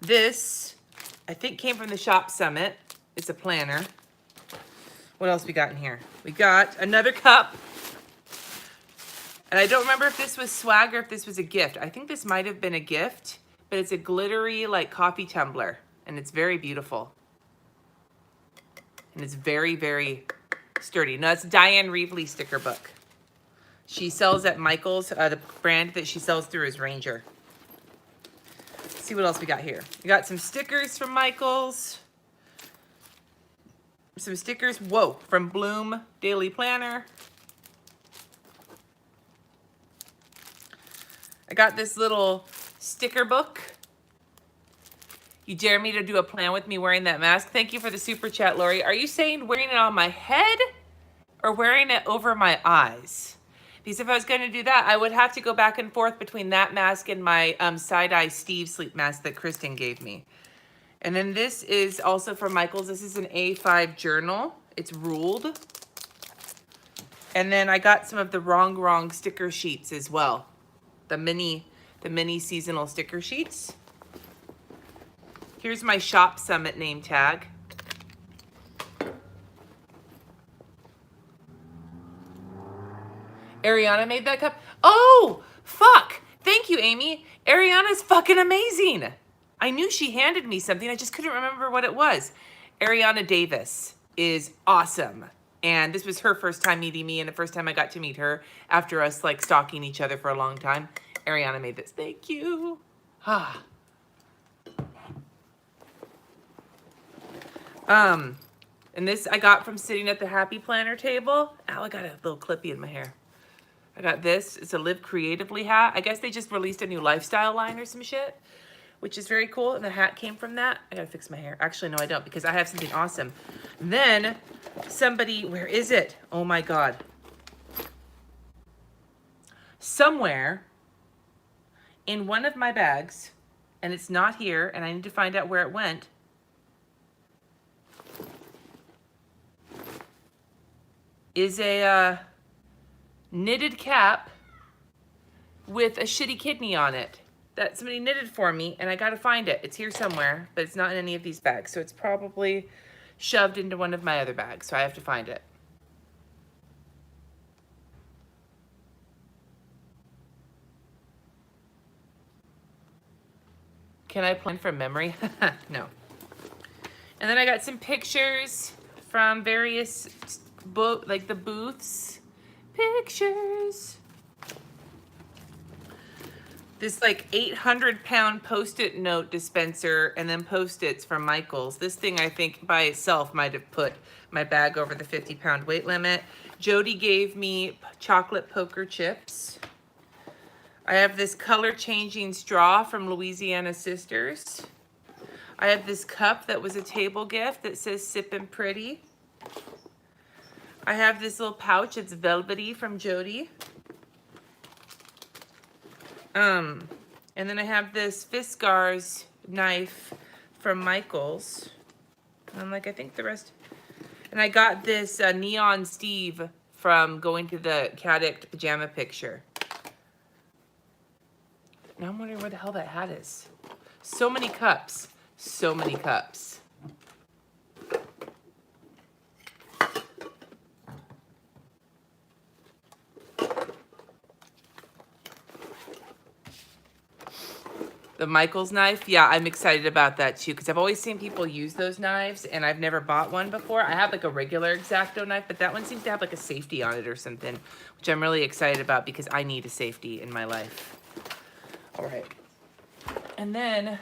A: This, I think, came from the Shop Summit. It's a planner. What else we got in here? We got another cup. And I don't remember if this was swag or if this was a gift. I think this might have been a gift, but it's a glittery like coffee tumbler. and it's very beautiful. And it's very, very sturdy. No, it's Diane Reevely sticker book. She sells at Michael's. The brand that she sells through is Ranger. Let's see what else we got here. We got some stickers from Michael's. Some stickers, whoa, from Bloom Daily Planner. I got this little sticker book. You dare me to do a plan with me wearing that mask? Thank you for the super chat, Lori. Are you saying wearing it on my head or wearing it over my eyes? Because if I was going to do that, I would have to go back and forth between that mask and my side-eye Steve sleep mask that Kristen gave me. And then this is also from Michael's. This is an A5 journal. It's ruled. And then I got some of the wrong sticker sheets as well. The mini seasonal sticker sheets. Here's my Shop Summit name tag. Ariana made that cup. Oh, fuck. Thank you, Amy. Ariana's fucking amazing. I knew she handed me something. I just couldn't remember what it was. Ariana Davis is awesome. And this was her first time meeting me and the first time I got to meet her after us like stalking each other for a long time. Ariana made this. Thank you. Ah. And this I got from sitting at the Happy Planner table. Ow, I got a little clippy in my hair. I got this. It's a Live Creatively hat. I guess they just released a new lifestyle line or some shit, which is very cool. And the hat came from that. I gotta fix my hair. Actually, no, I don't, because I have something awesome. Then somebody, where is it? Oh my God. Somewhere in one of my bags, and it's not here, and I need to find out where it went. Is a knitted cap with a shitty kidney on it that somebody knitted for me, and I gotta find it. It's here somewhere, but it's not in any of these bags, so it's probably shoved into one of my other bags, so I have to find it. Can I plan from memory? No. And then I got some pictures from various like the booths. Pictures. This like 800-pound Post-it note dispenser and then Post-its from Michael's. This thing I think by itself might have put my bag over the 50-pound weight limit. Jody gave me chocolate poker chips. I have this color-changing straw from Louisiana Sisters. I have this cup that was a table gift that says Sippin' Pretty. I have this little pouch. It's velvety from Jody. And then I have this Fiskars knife from Michael's. And I'm like, I think the rest. And I got this Neon Steve from going to the Caddict pajama picture. Now I'm wondering where the hell that hat is. So many cups. So many cups. The Michael's knife, yeah, I'm excited about that too, because I've always seen people use those knives, and I've never bought one before. I have like a regular X-Acto knife, but that one seems to have like a safety on it or something, which I'm really excited about because I need a safety in my life. All right. And then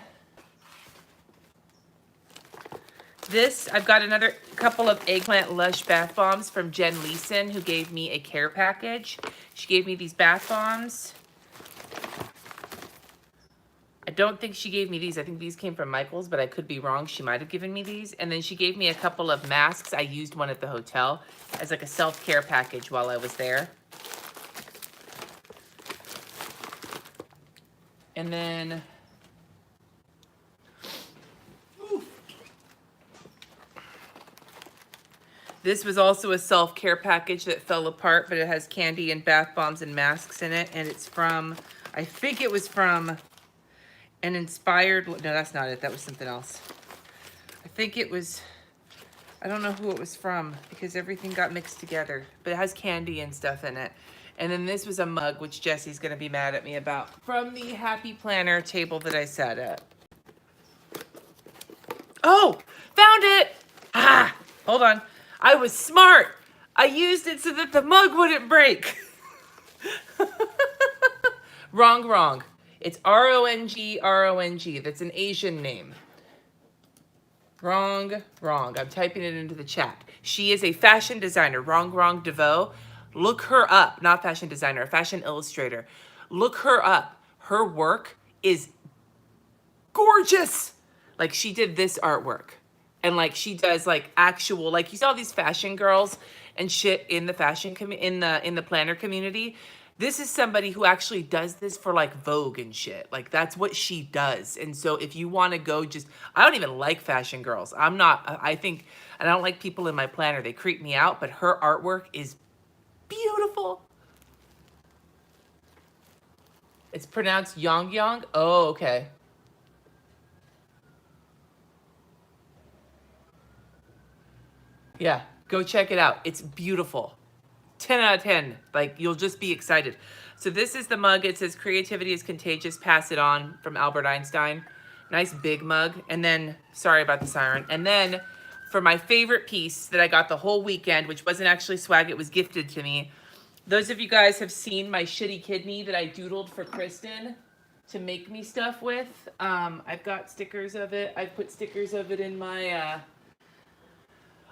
A: this, I've got another couple of Eggplant Lush bath bombs from Jen Leeson, who gave me a care package. She gave me these bath bombs. I don't think she gave me these. I think these came from Michael's, but I could be wrong. She might have given me these. And then she gave me a couple of masks. I used one at the hotel as like a self-care package while I was there. And then this was also a self-care package that fell apart, but it has candy and bath bombs and masks in it. And it's from, I think it was from an inspired, no, that's not it. That was something else. I think it was, I don't know who it was from because everything got mixed together, but it has candy and stuff in it. And then this was a mug, which Jesse's going to be mad at me about, from the Happy Planner table that I sat at. Oh, found it. Ah, hold on. I was smart. I used it so that the mug wouldn't break. Wrong. It's R-O-N-G. That's an Asian name. Wrong. I'm typing it into the chat. She is a fashion designer. Wrong, DeVoe. Look her up. Not fashion designer, a fashion illustrator. Look her up. Her work is gorgeous. Like, she did this artwork. And like, she does like actual, like, you saw these fashion girls and shit in the fashion in the planner community. This is somebody who actually does this for like Vogue and shit. Like, that's what she does. And so if you want to go, just, I don't even like fashion girls. I think, and I don't like people in my planner. They creep me out, but her artwork is beautiful. It's pronounced Yongyong. Oh, okay. Yeah, go check it out. It's beautiful. 10 out of 10. Like, you'll just be excited. So this is the mug. It says creativity is contagious. Pass it on, from Albert Einstein. Nice big mug. And then, sorry about the siren. And then for my favorite piece that I got the whole weekend, which wasn't actually swag, it was gifted to me. Those of you guys have seen my shitty kidney that I doodled for Kristen to make me stuff with. I've got stickers of it. I've put stickers of it in my...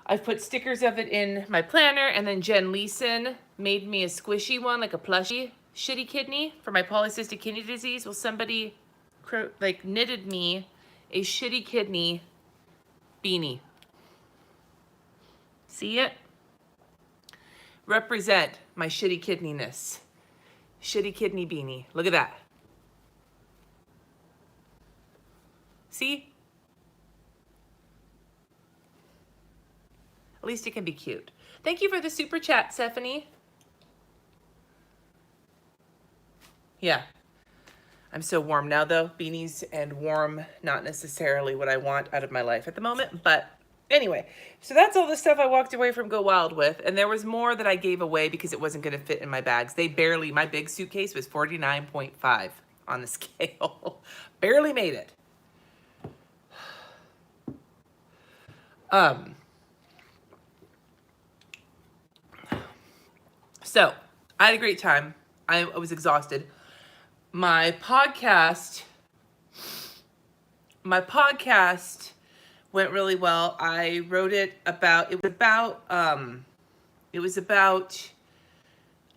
A: I've put stickers of it in my planner, and then Jen Leeson made me a squishy one, like a plushie shitty kidney for my polycystic kidney disease. Well, somebody like knitted me a shitty kidney beanie. See it? Represent my shitty kidneyness. Shitty kidney beanie. Look at that. See? At least it can be cute. Thank you for the super chat, Stephanie. Yeah. I'm so warm now, though. Beanies and warm, not necessarily what I want out of my life at the moment. But anyway, so that's all the stuff I walked away from Go Wild with. And there was more that I gave away because it wasn't going to fit in my bags. My big suitcase was 49.5 on the scale. Barely made it. So, I had a great time. I was exhausted. My podcast went really well. I wrote it about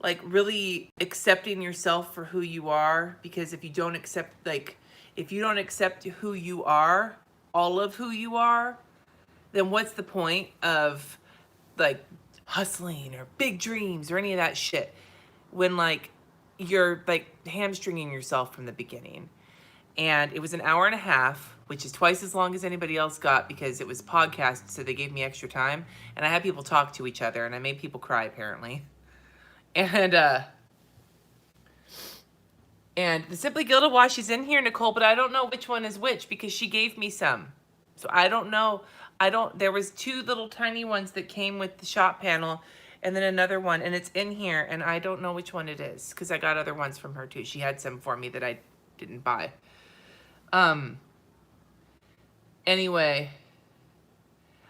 A: like really accepting yourself for who you are, because if you don't accept who you are, all of who you are, then what's the point of like hustling or big dreams or any of that shit when like you're like hamstringing yourself from the beginning. And it was an hour and a half, which is twice as long as anybody else got because it was podcast, so they gave me extra time. And I had people talk to each other, and I made people cry apparently. And the Simply Gilded Washi's in here, Nicole, but I don't know which one is which because she gave me some. So I don't know. There was two little tiny ones that came with the shop panel and then another one, and it's in here, and I don't know which one it is because I got other ones from her too. She had some for me that I didn't buy. Anyway.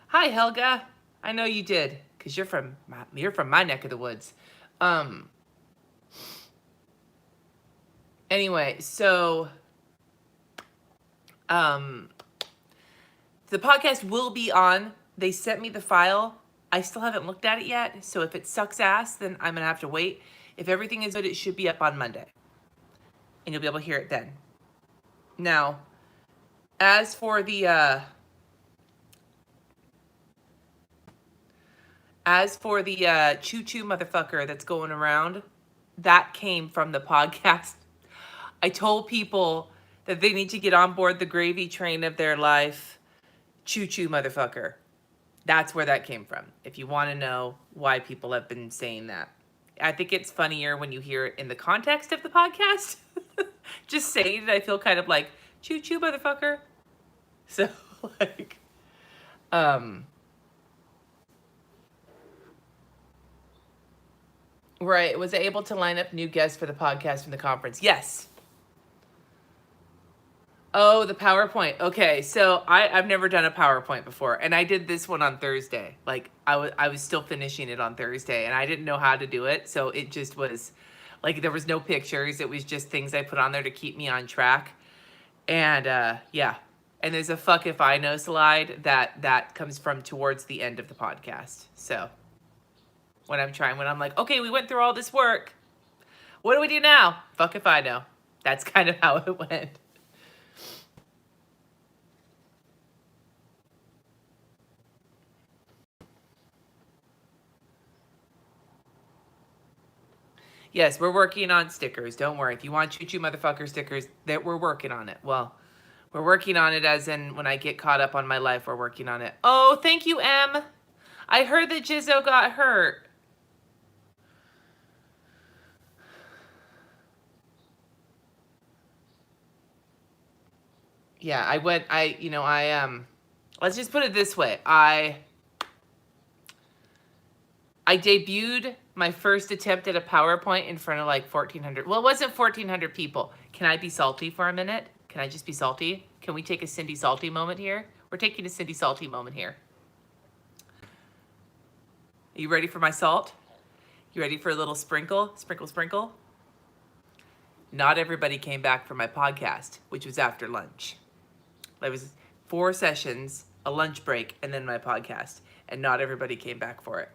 A: Hi, Helga. I know you did because you're from my neck of the woods. Anyway, so the podcast will be on. They sent me the file. I still haven't looked at it yet. So if it sucks ass, then I'm going to have to wait. If everything is good, it should be up on Monday. And you'll be able to hear it then. Now, as for the choo-choo motherfucker that's going around, that came from the podcast. I told people that they need to get on board the gravy train of their life. Choo-choo motherfucker. That's where that came from. If you want to know why people have been saying that. I think it's funnier when you hear it in the context of the podcast. Just saying it, I feel kind of like, choo-choo motherfucker. So, like, right, was able to line up new guests for the podcast from the conference. Yes. Oh, the PowerPoint. Okay, so I've never done a PowerPoint before, and I did this one on Thursday. Like I was still finishing it on Thursday, and I didn't know how to do it, so it just was like there was no pictures. It was just things I put on there to keep me on track. And yeah, and there's a fuck if I know slide that comes from towards the end of the podcast. So when I'm like, okay, we went through all this work. What do we do now? Fuck if I know. That's kind of how it went. Yes, we're working on stickers. Don't worry. If you want Choo Choo Motherfucker stickers, that we're working on it. Well, we're working on it as in when I get caught up on my life, we're working on it. Oh, thank you, Em. I heard that Jizzo got hurt. Yeah, let's just put it this way. I debuted my first attempt at a PowerPoint in front of like 1,400. Well, it wasn't 1,400 people. Can I be salty for a minute? Can I just be salty? Can we take a Cindy Salty moment here? We're taking a Cindy Salty moment here. Are you ready for my salt? You ready for a little sprinkle? Sprinkle, sprinkle? Not everybody came back for my podcast, which was after lunch. There was 4 sessions, a lunch break, and then my podcast. And not everybody came back for it.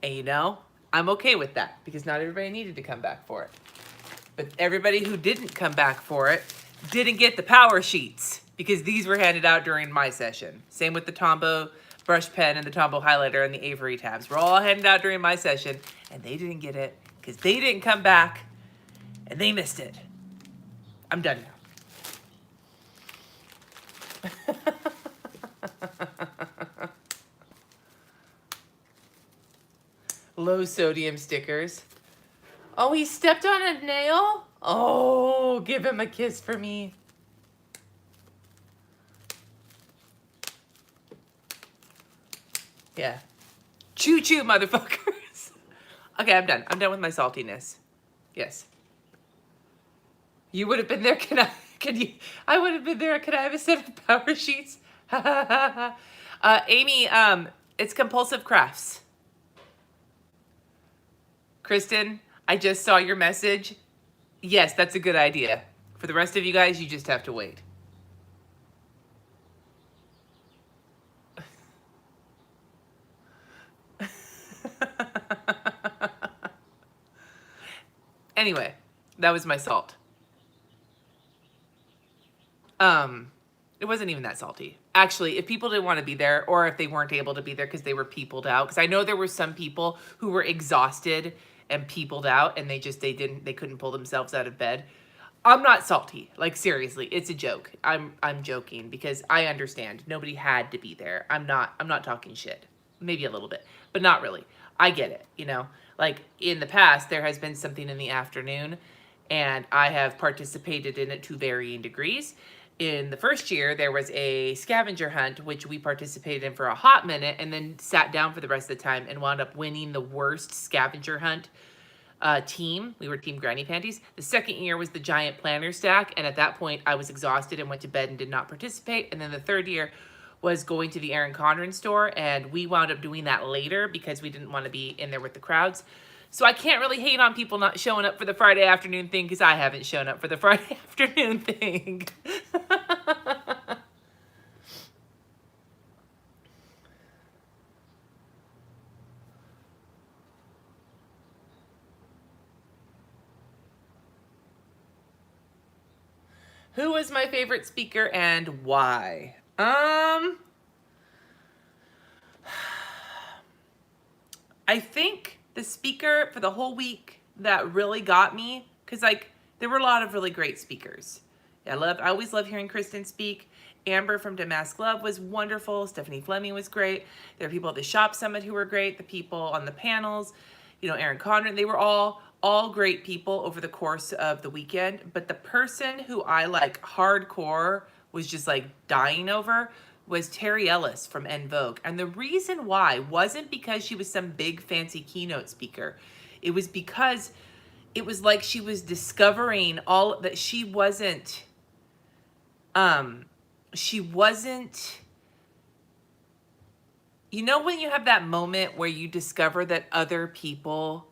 A: And you know, I'm okay with that because not everybody needed to come back for it. But everybody who didn't come back for it didn't get the power sheets because these were handed out during my session. Same with the Tombow brush pen and the Tombow highlighter and the Avery tabs. We're all handed out during my session and they didn't get it because they didn't come back and they missed it. I'm done now. Low sodium stickers. Oh, he stepped on a nail? Oh, give him a kiss for me. Yeah. Choo choo, motherfuckers. Okay, I'm done. I'm done with my saltiness. Yes. You would have been there. I would have been there. Could I have a set of power sheets? Amy, it's compulsive crafts. Kristen, I just saw your message. Yes, that's a good idea. For the rest of you guys, you just have to wait. Anyway, that was my salt. It wasn't even that salty. Actually, if people didn't want to be there or if they weren't able to be there because they were peopled out, because I know there were some people who were exhausted and peopled out and they couldn't pull themselves out of bed. I'm not salty. Like seriously, it's a joke. I'm joking because I understand nobody had to be there. I'm not talking shit. Maybe a little bit, but not really. I get it, you know? Like in the past there has been something in the afternoon and I have participated in it to varying degrees. In the first year, there was a scavenger hunt, which we participated in for a hot minute and then sat down for the rest of the time and wound up winning the worst scavenger hunt team. We were Team Granny Panties. The second year was the giant planner stack. And at that point, I was exhausted and went to bed and did not participate. And then the third year was going to the Erin Condren store. And we wound up doing that later because we didn't want to be in there with the crowds. So I can't really hate on people not showing up for the Friday afternoon thing because I haven't shown up for the Friday afternoon thing. Who was my favorite speaker and why? I think the speaker for the whole week that really got me, because like there were a lot of really great speakers. I always love hearing Kristen speak. Amber from Damask Love was wonderful. Stephanie Fleming was great. There are people at the Shop Summit who were great. The people on the panels, you know, Erin Condren, they were all great people over the course of the weekend. But the person who I like hardcore was just like dying over was Terry Ellis from En Vogue. And the reason why wasn't because she was some big fancy keynote speaker. It was because it was like she was discovering all that she wasn't She wasn't, you know, when you have that moment where you discover that other people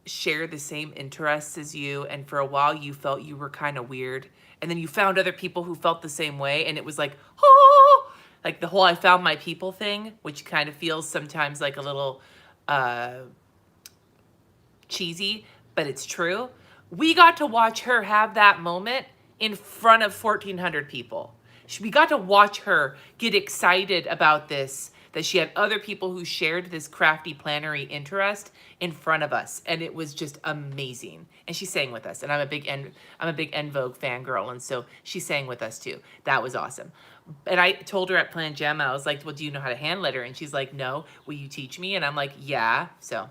A: share the same interests as you, and for a while you felt you were kind of weird, and then you found other people who felt the same way, and it was like, oh, like the whole I found my people thing, which kind of feels sometimes like a little cheesy, but it's true. We got to watch her have that moment in front of 1,400 people. We got to watch her get excited about this, that she had other people who shared this crafty plannery interest in front of us, and it was just amazing. And she sang with us, and I'm a big En Vogue fangirl, and so she sang with us too. That was awesome. And I told her at Plan Gemma, I was like, well, do you know how to hand letter? And she's like, no, will you teach me? And I'm like, yeah. So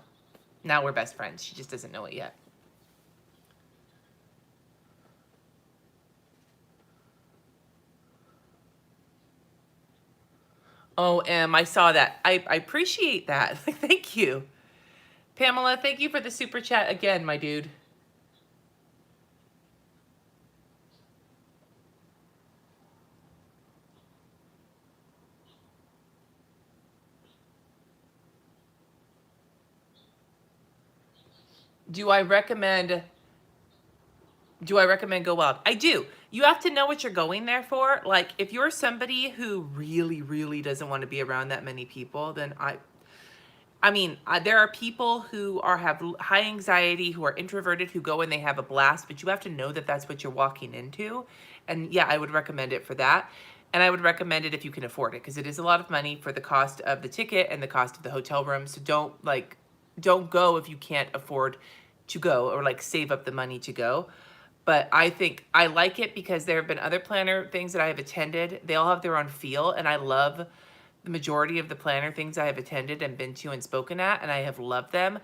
A: now we're best friends. She just doesn't know it yet. Oh, I saw that. I appreciate that. Thank you. Pamela, thank you for the super chat again, my dude. Do I recommend Go Wild? I do. You have to know what you're going there for. Like, if you're somebody who really, really doesn't want to be around that many people, then I mean, there are people who have high anxiety, who are introverted, who go and they have a blast, but you have to know that that's what you're walking into. And yeah, I would recommend it for that. And I would recommend it if you can afford it, because it is a lot of money for the cost of the ticket and the cost of the hotel room. So don't go if you can't afford to go, or like save up the money to go. But I think I like it because there have been other planner things that I have attended. They all have their own feel, and I love the majority of the planner things I have attended and been to and spoken at, and I have loved them.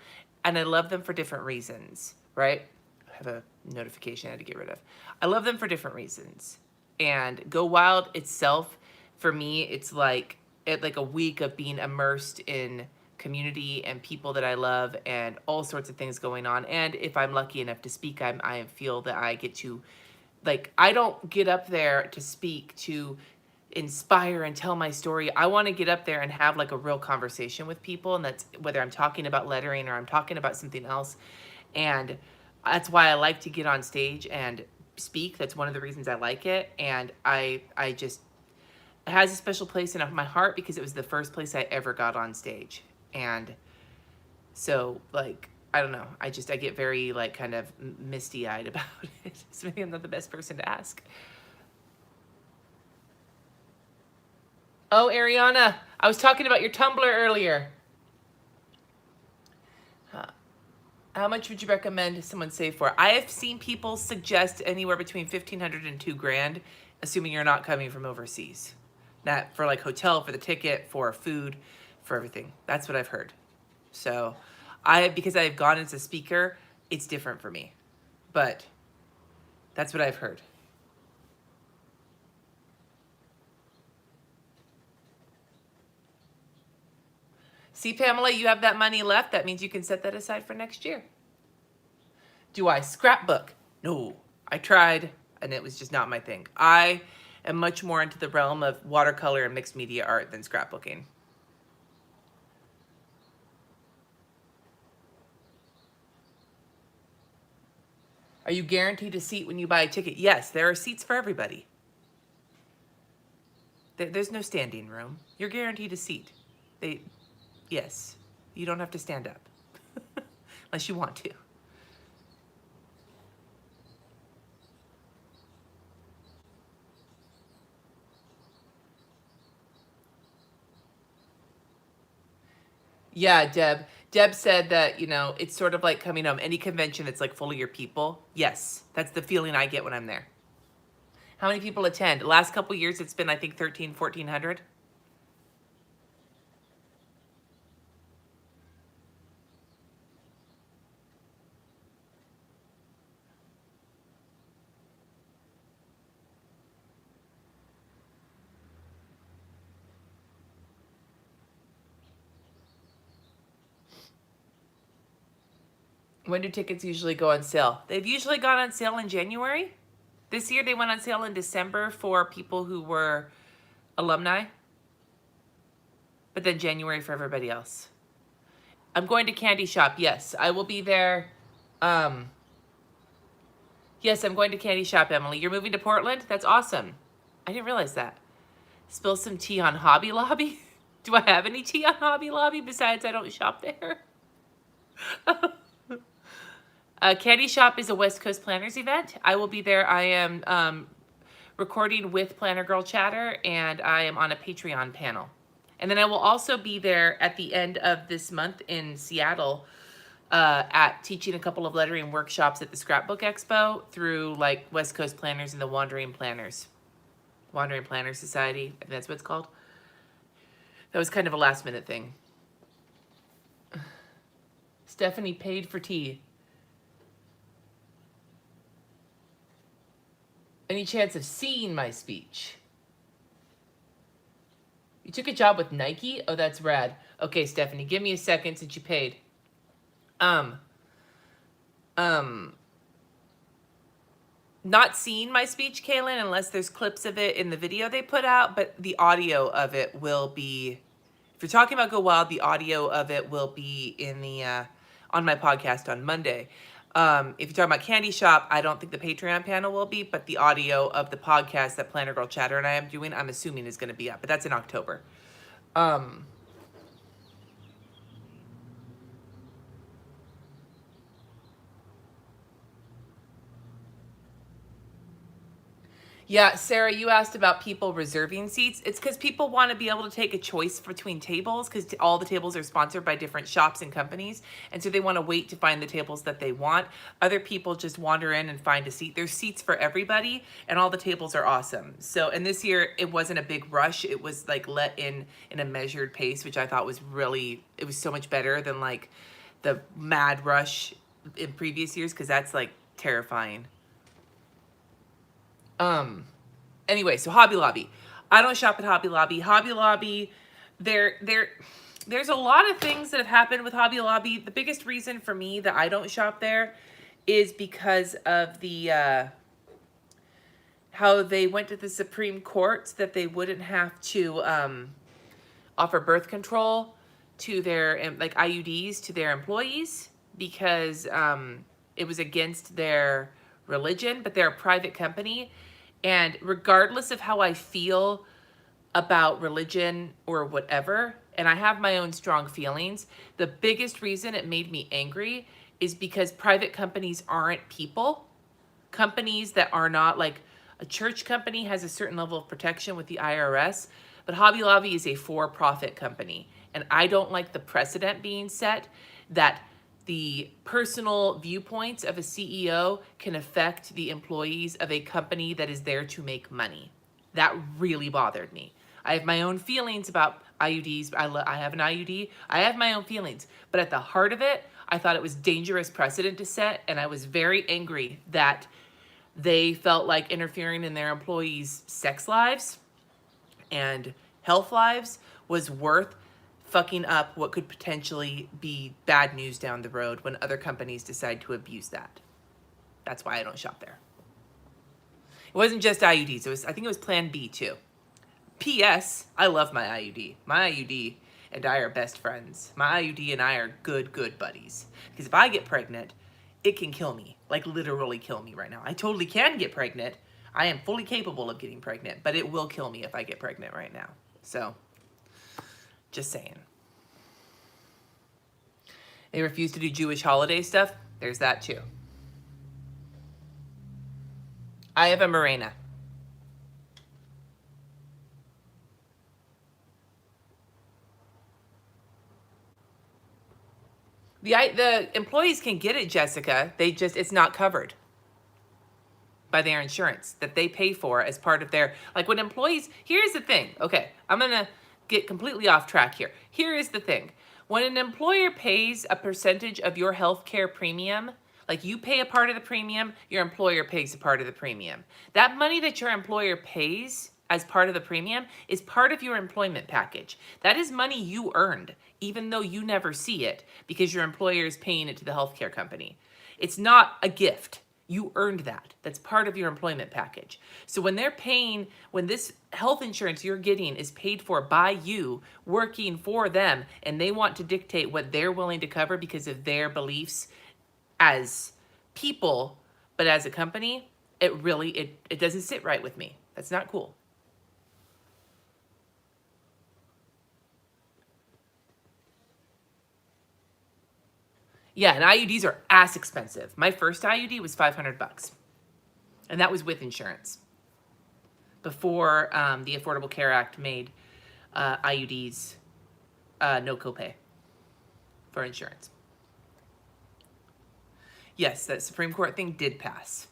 A: And I love them for different reasons, right? I have a notification I had to get rid of. I love them for different reasons. And Go Wild itself, for me, it's like a week of being immersed in community and people that I love and all sorts of things going on. And if I'm lucky enough to speak, I feel that I get to, like, I don't get up there to speak to inspire and tell my story. I want to get up there and have like a real conversation with people, and that's whether I'm talking about lettering or I'm talking about something else. And that's why I like to get on stage and speak. That's one of the reasons I like it. And I just, it has a special place in my heart because it was the first place I ever got on stage. And so, like, I don't know, I get very like kind of misty-eyed about it. So maybe I'm not the best person to ask. Oh, Ariana, I was talking about your Tumblr earlier. How much would you recommend someone save for? I have seen people suggest anywhere between $1,500 and $2,000, assuming you're not coming from overseas. That for like hotel, for the ticket, for food, for everything. That's what I've heard. So because I've gone as a speaker, it's different for me. But that's what I've heard. See, Pamela, you have that money left. That means you can set that aside for next year. Do I scrapbook? No. I tried, and it was just not my thing. I am much more into the realm of watercolor and mixed media art than scrapbooking. Are you guaranteed a seat when you buy a ticket? Yes, there are seats for everybody. There's no standing room. You're guaranteed a seat. Yes, you don't have to stand up unless you want to. Yeah, Deb. Deb said that, it's sort of like coming home. Any convention that's like full of your people. Yes, that's the feeling I get when I'm there. How many people attend? The last couple years, it's been, I think, 1,400. When do tickets usually go on sale? They've usually gone on sale in January. This year they went on sale in December for people who were alumni, but then January for everybody else. I'm going to Candy Shop. Yes, I will be there. Yes, I'm going to Candy Shop, Emily. You're moving to Portland? That's awesome. I didn't realize that. Spill some tea on Hobby Lobby. Do I have any tea on Hobby Lobby besides I don't shop there? Candy Shop is a West Coast Planners event. I will be there. I am recording with Planner Girl Chatter, and I am on a Patreon panel. And then I will also be there at the end of this month in Seattle at teaching a couple of lettering workshops at the Scrapbook Expo through like West Coast Planners and the Wandering Planners Society. I think that's what it's called. That was kind of a last minute thing. Stephanie paid for tea. Any chance of seeing my speech? You took a job with Nike? Oh, that's rad. Okay, Stephanie, give me a second since you paid. Not seeing my speech, Kaylin, unless there's clips of it in the video they put out, but the audio of it will be, if you're talking about Go Wild, the audio of it will be in the, on my podcast on Monday. If you're talking about Candy Shop, I don't think the Patreon panel will be, but the audio of the podcast that Planner Girl Chatter and I am doing, I'm assuming is going to be up, but that's in October. Yeah, Sarah, you asked about people reserving seats. It's because people want to be able to take a choice between tables because all the tables are sponsored by different shops and companies. And so they want to wait to find the tables that they want. Other people just wander in and find a seat. There's seats for everybody and all the tables are awesome. So, and this year it wasn't a big rush. It was like let in a measured pace, which I thought was really, it was so much better than like the mad rush in previous years because that's like terrifying. Anyway, so Hobby Lobby. I don't shop at Hobby Lobby. Hobby Lobby, there's a lot of things that have happened with Hobby Lobby. The biggest reason for me that I don't shop there is because of the, how they went to the Supreme Court that they wouldn't have to, offer birth control to their, like IUDs to their employees because, it was against their religion, but they're a private company. And regardless of how I feel about religion or whatever, and I have my own strong feelings, the biggest reason it made me angry is because private companies aren't people. Companies that are not like a church company has a certain level of protection with the IRS, but Hobby Lobby is a for-profit company. And I don't like the precedent being set that the personal viewpoints of a CEO can affect the employees of a company that is there to make money. That really bothered me. I have my own feelings about IUDs. I have an IUD. I have my own feelings. But at the heart of it, I thought it was dangerous precedent to set, and I was very angry that they felt like interfering in their employees' sex lives and health lives was worth fucking up what could potentially be bad news down the road when other companies decide to abuse that. That's why I don't shop there. It wasn't just IUDs. I think it was Plan B too. P.S. I love my IUD. My IUD and I are best friends. My IUD and I are good buddies. Because if I get pregnant, it can kill me. Like literally kill me right now. I totally can get pregnant. I am fully capable of getting pregnant, but it will kill me if I get pregnant right now. So, just saying. They refuse to do Jewish holiday stuff. There's that too. I have a Morena. The employees can get it, Jessica. It's not covered by their insurance that they pay for as part of their, like when employees, here's the thing. Okay, I'm going to get completely off track here. Here is the thing. When an employer pays a percentage of your healthcare premium, like you pay a part of the premium, your employer pays a part of the premium. That money that your employer pays as part of the premium is part of your employment package. That is money you earned, even though you never see it because your employer is paying it to the healthcare company. It's not a gift. You earned that. That's part of your employment package. So when they're paying, when this health insurance you're getting is paid for by you working for them, and they want to dictate what they're willing to cover because of their beliefs as people, but as a company, it doesn't sit right with me. That's not cool. Yeah, and IUDs are ass expensive. My first IUD was $500, and that was with insurance. Before the Affordable Care Act made IUDs no copay for insurance. Yes, that Supreme Court thing did pass.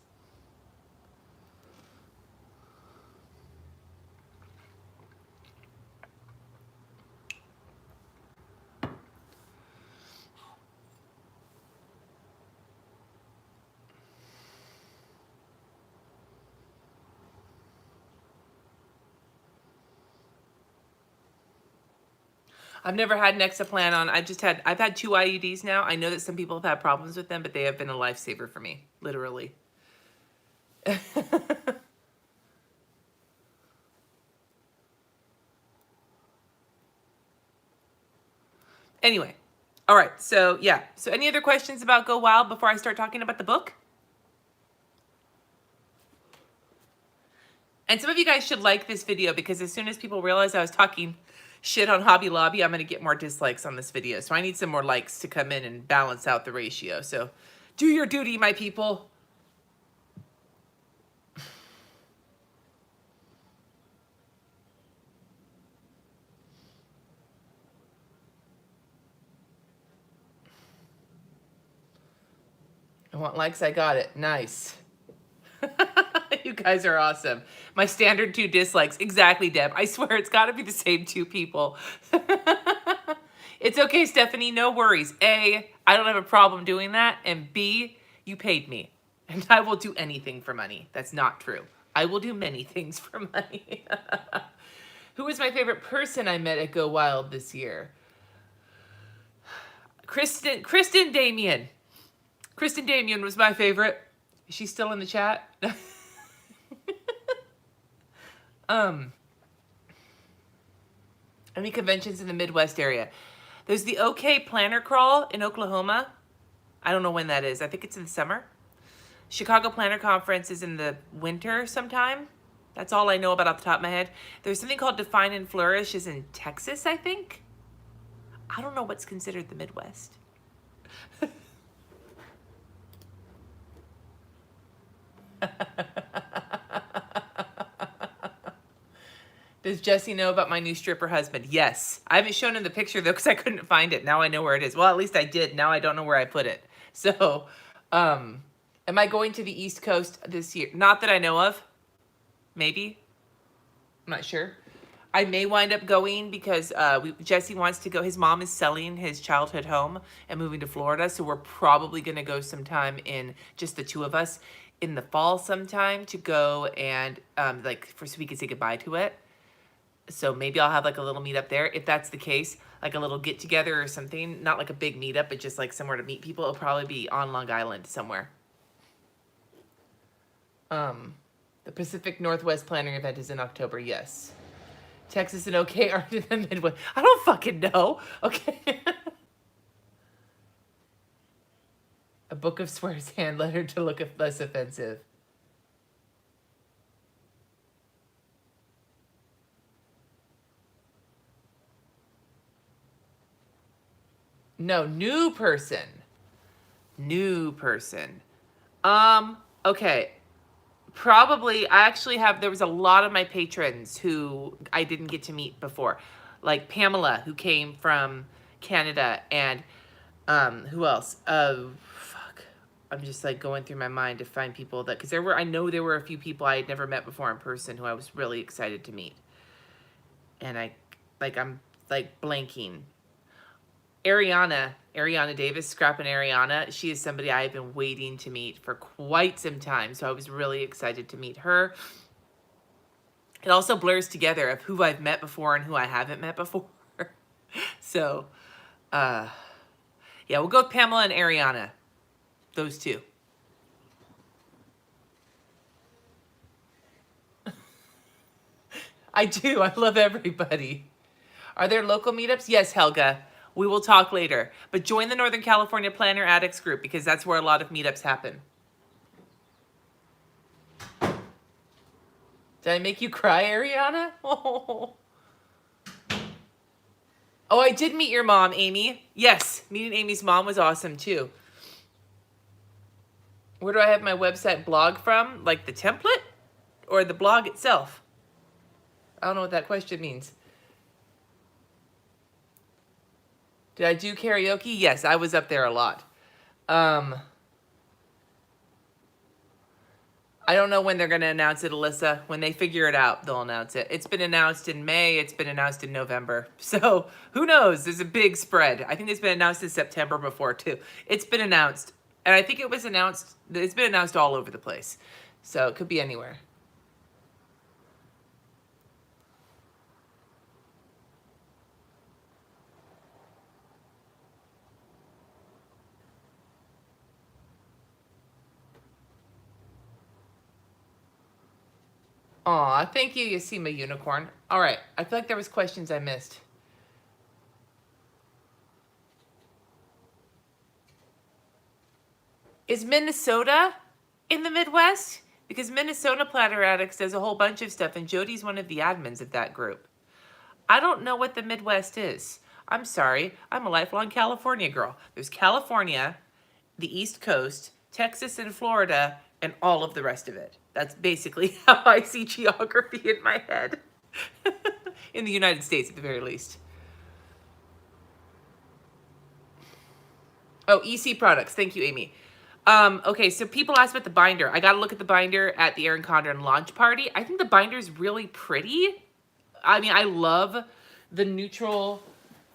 A: I've never had Nexaplan on. I've had 2 IUDs now. I know that some people have had problems with them, but they have been a lifesaver for me, literally. Anyway, all right. So yeah. So any other questions about Go Wild before I start talking about the book? And some of you guys should like this video, because as soon as people realize I was talking shit on Hobby Lobby, I'm going to get more dislikes on this video. So I need some more likes to come in and balance out the ratio. So do your duty, my people. I want likes. I got it. Nice. You guys are awesome. My standard 2 dislikes. Exactly, Deb. I swear it's got to be the same 2 people. It's okay, Stephanie. No worries. A, I don't have a problem doing that. And B, you paid me. And I will do anything for money. That's not true. I will do many things for money. Who was my favorite person I met at Go Wild this year? Kristen Damien. Kristen Damien was my favorite. Is she still in the chat? Any conventions in the Midwest area? There's the OK Planner Crawl in Oklahoma. I don't know when that is. I think it's in the summer. Chicago Planner Conference is in the winter sometime. That's all I know about off the top of my head. There's something called Define and Flourish is in Texas, I think. I don't know what's considered the Midwest. Does Jesse know about my new stripper husband? Yes. I haven't shown him the picture, though, because I couldn't find it. Now I know where it is. Well, at least I did. Now I don't know where I put it. So, am I going to the East Coast this year? Not that I know of. Maybe. I'm not sure. I may wind up going because Jesse wants to go. His mom is selling his childhood home and moving to Florida. So we're probably going to go sometime in just the 2 of us in the fall sometime to go and so we can say goodbye to it. So maybe I'll have like a little meetup there. If that's the case, like a little get together or something, not like a big meetup, but just like somewhere to meet people. It'll probably be on Long Island somewhere. The Pacific Northwest Planning event is in October. Yes. Texas and OK aren't in the Midwest. I don't fucking know. Okay. A book of swears hand letter to look less offensive. No, new person. New person. Okay. Probably, there was a lot of my patrons who I didn't get to meet before. Like Pamela, who came from Canada, and who else? Fuck. I'm just like going through my mind to find people that, because I know there were a few people I had never met before in person who I was really excited to meet. And I'm blanking. Ariana Davis, Scrap and Ariana, she is somebody I have been waiting to meet for quite some time. So I was really excited to meet her. It also blurs together of who I've met before and who I haven't met before. So, yeah, we'll go with Pamela and Ariana. Those 2. I do. I love everybody. Are there local meetups? Yes, Helga. We will talk later. But join the Northern California Planner Addicts group because that's where a lot of meetups happen. Did I make you cry, Ariana? Oh. Oh, I did meet your mom, Amy. Yes, meeting Amy's mom was awesome too. Where do I have my website blog from? Like the template or the blog itself? I don't know what that question means. Did I do karaoke? Yes, I was up there a lot. I don't know when they're going to announce it, Alyssa. When they figure it out, they'll announce it. It's been announced in May. It's been announced in November. So who knows? There's a big spread. I think it's been announced in September before, too. It's been announced. And I think it was announced. It's been announced all over the place. So it could be anywhere. Aw, thank you, Yasima Unicorn. All right, I feel like there was questions I missed. Is Minnesota in the Midwest? Because Minnesota Platter Addicts does a whole bunch of stuff, and Jody's one of the admins of that group. I don't know what the Midwest is. I'm sorry, I'm a lifelong California girl. There's California, the East Coast, Texas and Florida, and all of the rest of it. That's basically how I see geography in my head. In the United States, at the very least. Oh, EC products. Thank you, Amy. Okay, so people asked about the binder. I got to look at the binder at the Erin Condren launch party. I think the binder is really pretty. I mean, I love the neutral,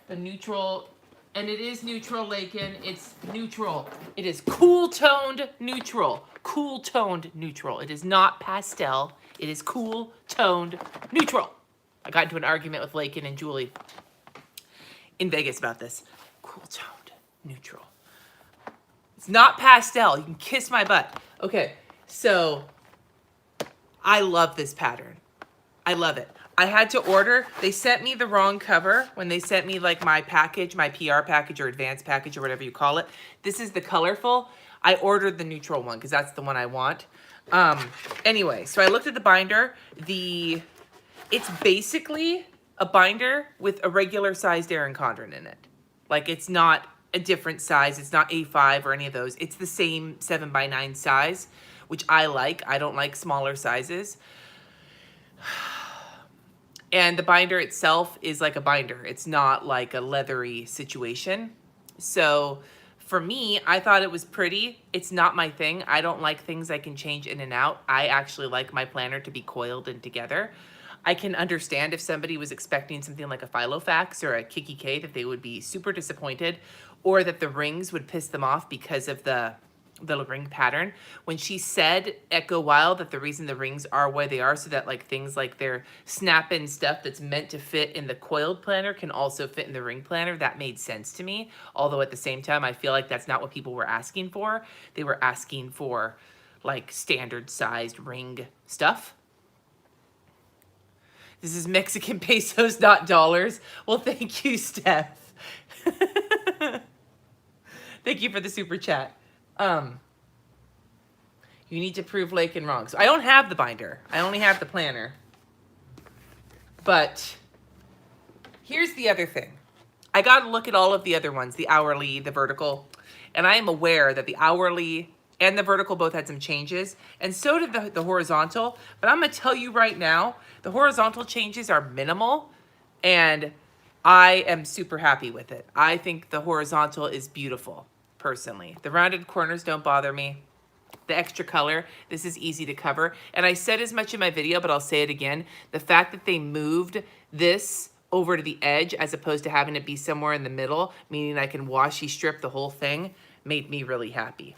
A: and it is neutral, Lakin. It's neutral. It is cool-toned neutral. Cool-toned neutral. It is not pastel. It is cool-toned neutral. I got into an argument with Lakin and Julie in Vegas about this. Cool-toned neutral. It's not pastel. You can kiss my butt. Okay, so I love this pattern. I love it. I had to order. They sent me the wrong cover when they sent me like my package, my PR package or advanced package or whatever you call it. This is the colorful. I ordered the neutral one because that's the one I want. Anyway, so I looked at the binder. It's basically a binder with a regular sized Erin Condren in it. Like it's not a different size. It's not A5 or any of those. It's the same 7x9 size, which I like. I don't like smaller sizes. And the binder itself is like a binder. It's not like a leathery situation. So for me, I thought it was pretty. It's not my thing. I don't like things I can change in and out. I actually like my planner to be coiled and together. I can understand if somebody was expecting something like a Filofax or a Kiki K that they would be super disappointed, or that the rings would piss them off because of the little ring pattern. When she said Echo Wild that the reason the rings are where they are so that like things like their snap-in stuff that's meant to fit in the coiled planner can also fit in the ring planner, that made sense to me. Although at the same time, I feel like that's not what people were asking for. They were asking for like standard sized ring stuff. This is Mexican pesos, not dollars. Well, thank you, Steph. Thank you for the super chat. You need to prove Lakin wrong. So I don't have the binder. I only have the planner. But here's the other thing. I got to look at all of the other ones, the hourly, the vertical. And I am aware that the hourly and the vertical both had some changes. And so did the horizontal. But I'm going to tell you right now, the horizontal changes are minimal. And I am super happy with it. I think the horizontal is beautiful, personally. The rounded corners don't bother me. The extra color, this is easy to cover. And I said as much in my video, but I'll say it again. The fact that they moved this over to the edge as opposed to having it be somewhere in the middle, meaning I can washi strip the whole thing, made me really happy.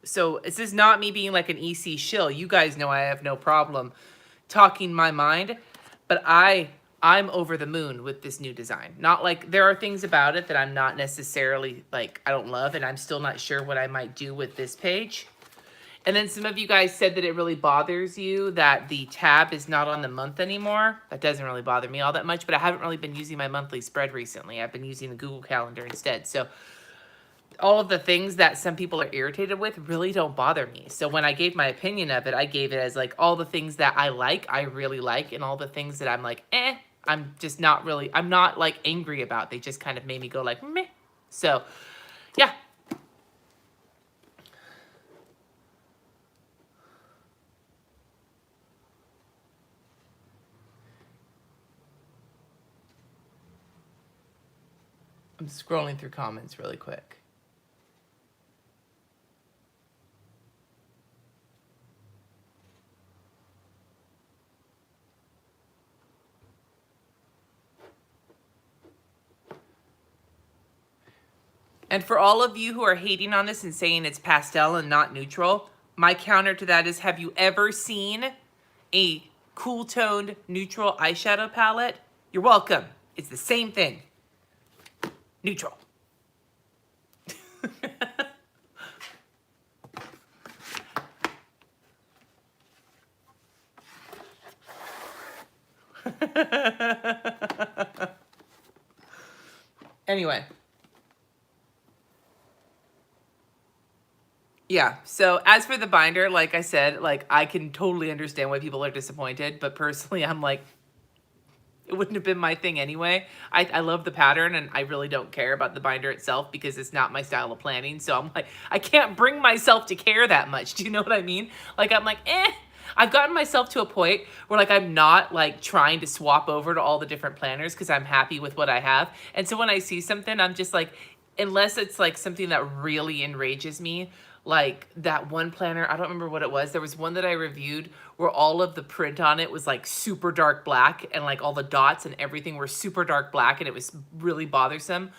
A: So this is not me being like an EC shill. You guys know I have no problem talking my mind, but I'm over the moon with this new design. Not like, there are things about it that I'm not necessarily like, I don't love, and I'm still not sure what I might do with this page. And then some of you guys said that it really bothers you that the tab is not on the month anymore. That doesn't really bother me all that much, but I haven't really been using my monthly spread recently. I've been using the Google Calendar instead. So all of the things that some people are irritated with really don't bother me. So when I gave my opinion of it, I gave it as like all the things that I really like, and all the things that I'm like, I'm just not really, I'm not like angry about. They just kind of made me go like, meh. So, yeah. I'm scrolling through comments really quick. And for all of you who are hating on this and saying it's pastel and not neutral, my counter to that is, have you ever seen a cool toned neutral eyeshadow palette? You're welcome. It's the same thing. Neutral. Anyway. Yeah, so as for the binder, like I said, like I can totally understand why people are disappointed, but personally I'm like, it wouldn't have been my thing anyway. I love the pattern, and I really don't care about the binder itself because it's not my style of planning. So I'm like, I can't bring myself to care that much. Do you know what I mean? Like, I'm like, I've gotten myself to a point where like I'm not like trying to swap over to all the different planners because I'm happy with what I have. And so when I see something, I'm just like, unless it's like something that really enrages me, like that one planner, I don't remember what it was. There was one that I reviewed where all of the print on it was like super dark black, and like all the dots and everything were super dark black, and it was really bothersome.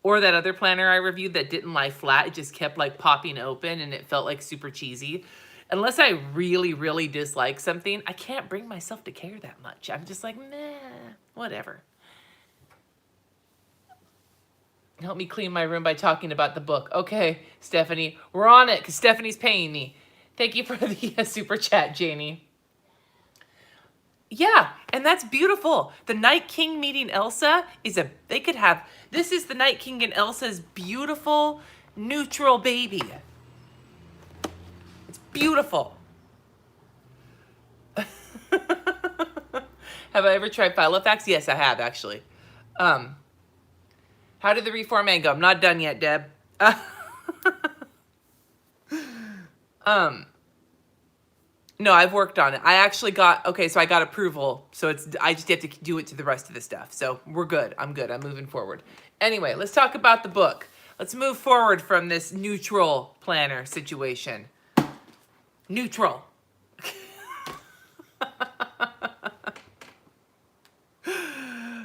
A: Or that other planner I reviewed that didn't lie flat. It just kept like popping open, and it felt like super cheesy. Unless I really, really dislike something, I can't bring myself to care that much. I'm just like, nah, whatever. Help me clean my room by talking about the book. Okay, Stephanie, we're on it because Stephanie's paying me. Thank you for the super chat, Janie. Yeah, and that's beautiful. The Night King meeting Elsa is they could have, this is the Night King and Elsa's beautiful neutral baby. It's beautiful. Have I ever tried Filofax? Yes, I have actually. How did the reformat go? I'm not done yet, Deb. No, I've worked on it. I actually got, okay, so I got approval. So I just have to do it to the rest of the stuff. So we're good. I'm good. I'm moving forward. Anyway, let's talk about the book. Let's move forward from this neutral planner situation. Neutral.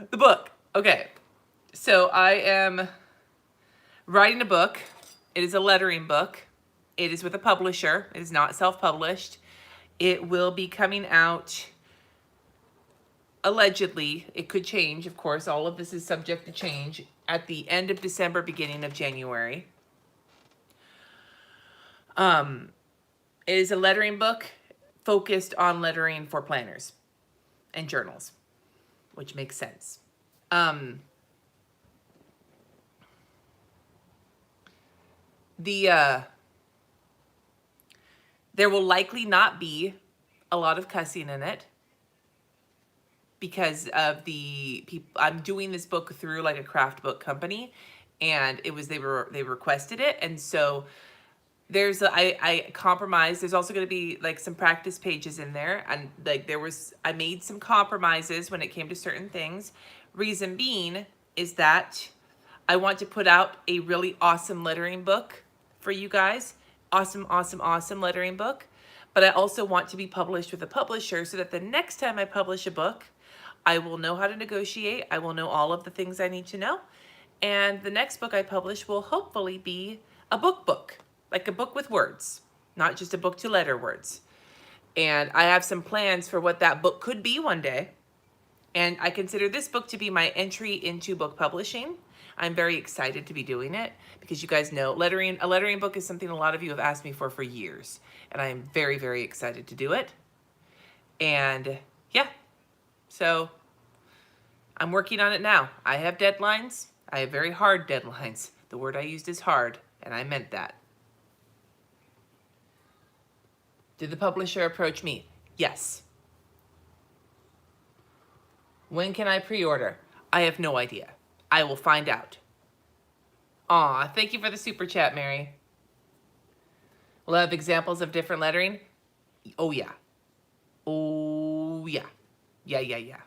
A: The book. Okay. So I am writing a book. It is a lettering book. It is with a publisher. It is not self-published. It will be coming out, allegedly, it could change, of course. All of this is subject to change, at the end of December, beginning of January. It is a lettering book focused on lettering for planners and journals, which makes sense. There will likely not be a lot of cussing in it because of the people. I'm doing this book through like a craft book company, and it was they requested it, and so there's I compromised. There's also going to be like some practice pages in there, and like I made some compromises when it came to certain things. Reason being is that I want to put out a really awesome lettering book for you guys. Awesome, awesome, awesome lettering book. But I also want to be published with a publisher so that the next time I publish a book, I will know how to negotiate. I will know all of the things I need to know. And the next book I publish will hopefully be a book, like a book with words, not just a book to letter words. And I have some plans for what that book could be one day. And I consider this book to be my entry into book publishing. I'm very excited to be doing it because you guys know a lettering book is something a lot of you have asked me for years. And I am very, very excited to do it. And yeah, so I'm working on it now. I have deadlines. I have very hard deadlines. The word I used is hard, and I meant that. Did the publisher approach me? Yes. When can I pre-order? I have no idea. I will find out. Aw, thank you for the super chat, Mary. Love examples of different lettering? Oh, yeah. Oh, yeah. Yeah.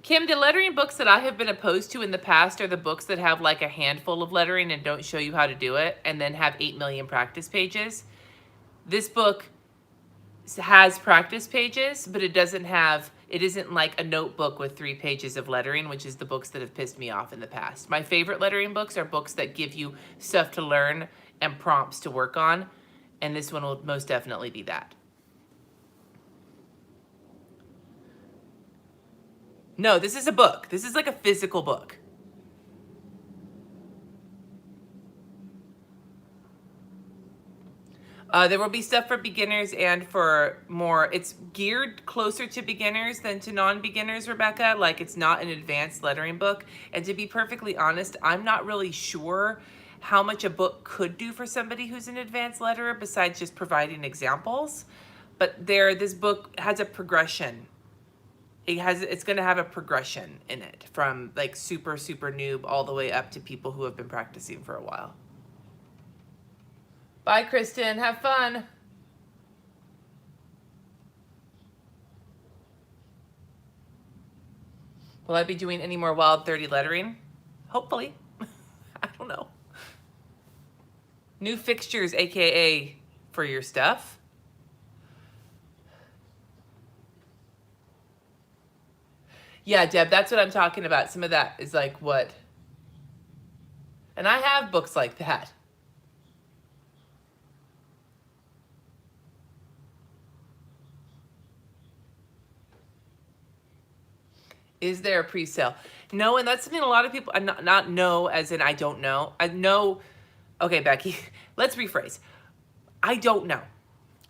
A: Kim, the lettering books that I have been opposed to in the past are the books that have like a handful of lettering and don't show you how to do it and then have 8 million practice pages. This book has practice pages, but it isn't like a notebook with 3 pages of lettering, which is the books that have pissed me off in the past. My favorite lettering books are books that give you stuff to learn and prompts to work on, and this one will most definitely be that. No, this is a book. This is like a physical book. There will be stuff for beginners and for more. It's geared closer to beginners than to non-beginners, Rebecca. Like, it's not an advanced lettering book. And to be perfectly honest, I'm not really sure how much a book could do for somebody who's an advanced letterer besides just providing examples. But this book has a progression. It's going to have a progression in it from like super, super noob all the way up to people who have been practicing for a while. Bye, Kristen. Have fun. Will I be doing any more Wild 30 lettering? Hopefully. I don't know. New fixtures, aka for your stuff. Yeah, Deb, that's what I'm talking about. Some of that is like what? And I have books like that. Is there a pre-sale? No, and that's something a lot of people, not know as in I don't know. I know, okay, Becky, let's rephrase. I don't know.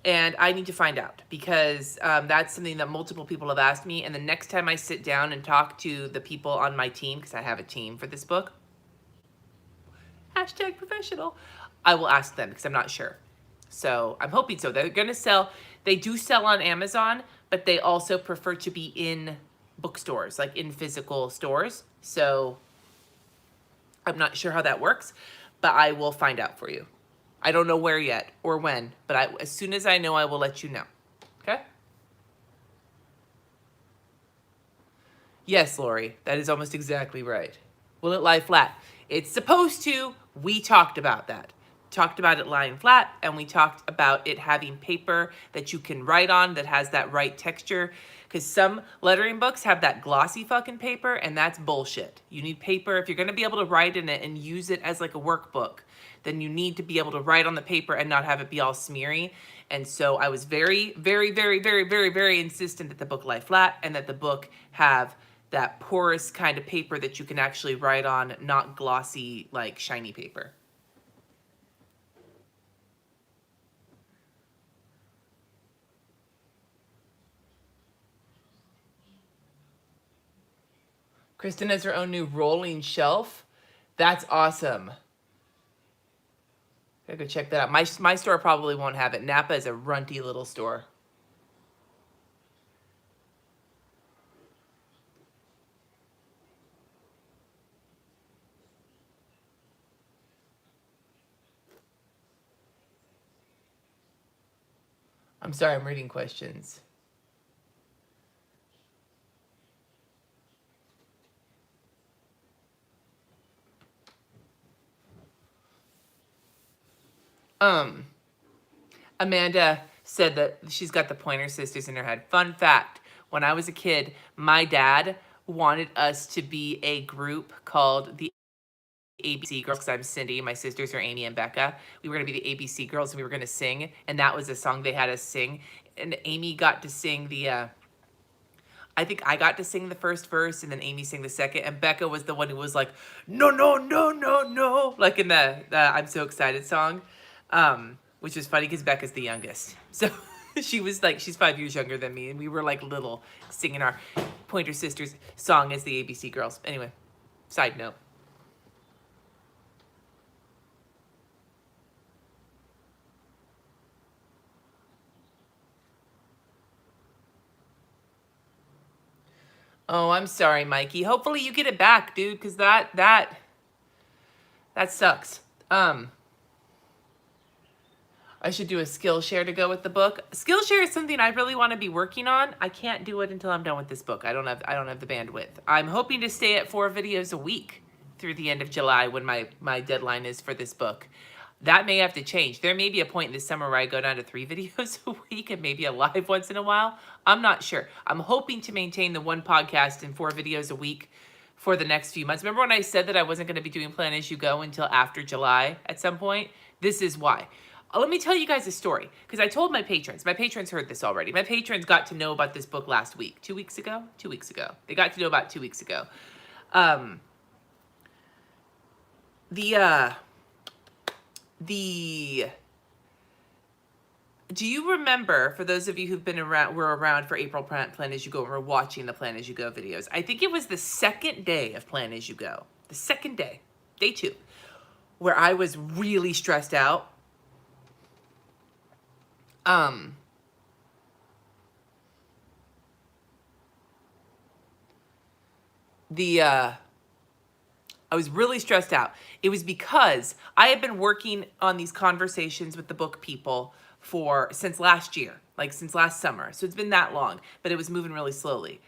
A: And I need to find out because that's something that multiple people have asked me. And the next time I sit down and talk to the people on my team, because I have a team for this book, #professional, I will ask them because I'm not sure. So I'm hoping so. They're going to sell. They do sell on Amazon, but they also prefer to be in bookstores, like in physical stores. So I'm not sure how that works, but I will find out for you. I don't know where yet or when, but as soon as I know, I will let you know. Okay? Yes, Lori, that is almost exactly right. Will it lie flat? It's supposed to. We talked about that. Talked about it lying flat, and we talked about it having paper that you can write on that has that right texture. Because some lettering books have that glossy fucking paper, and that's bullshit. You need paper. If you're going to be able to write in it and use it as like a workbook, then you need to be able to write on the paper and not have it be all smeary. And so I was very, very, very, very, very, very insistent that the book lie flat and that the book have that porous kind of paper that you can actually write on, not glossy, like shiny paper. Kristen has her own new rolling shelf. That's awesome. Gotta go check that out. My store probably won't have it. Napa is a runty little store. I'm sorry, I'm reading questions. Amanda said that she's got the Pointer Sisters in her head. Fun fact, when I was a kid, my dad wanted us to be a group called the ABC girls, because I'm Cindy, my sisters are Amy and Becca. We were going to be the ABC girls, and we were going to sing, and that was a song they had us sing. And Amy got to sing the, I think I got to sing the first verse, and then Amy sang the second, and Becca was the one who was like, no, no, no, no, no, like in the I'm So Excited song, which is funny because Becca's the youngest. So she was like, she's 5 years younger than me, and we were like little singing our Pointer Sisters song as the ABC girls. Anyway, side note. Oh, I'm sorry, Mikey. Hopefully you get it back, dude, because that sucks. I should do a Skillshare to go with the book. Skillshare is something I really want to be working on. I can't do it until I'm done with this book. I don't have the bandwidth. I'm hoping to stay at 4 videos a week through the end of July when my deadline is for this book. That may have to change. There may be a point in the summer where I go down to 3 videos a week and maybe a live once in a while. I'm not sure. I'm hoping to maintain the 1 podcast and 4 videos a week for the next few months. Remember when I said that I wasn't going to be doing Plan As You Go until after July at some point? This is why. Let me tell you guys a story, because I told my patrons. My patrons heard this already. My patrons got to know about this book last week. 2 weeks ago? 2 weeks ago. They got to know about 2 weeks ago. Do you remember, for those of you who've been around, were around for April Plan As You Go, and were watching the Plan As You Go videos, I think it was the second day of Plan As You Go, the second day, day 2, where I was really stressed out. I was really stressed out. It was because I had been working on these conversations with the book people since last year, like since last summer. So it's been that long, but it was moving really slowly.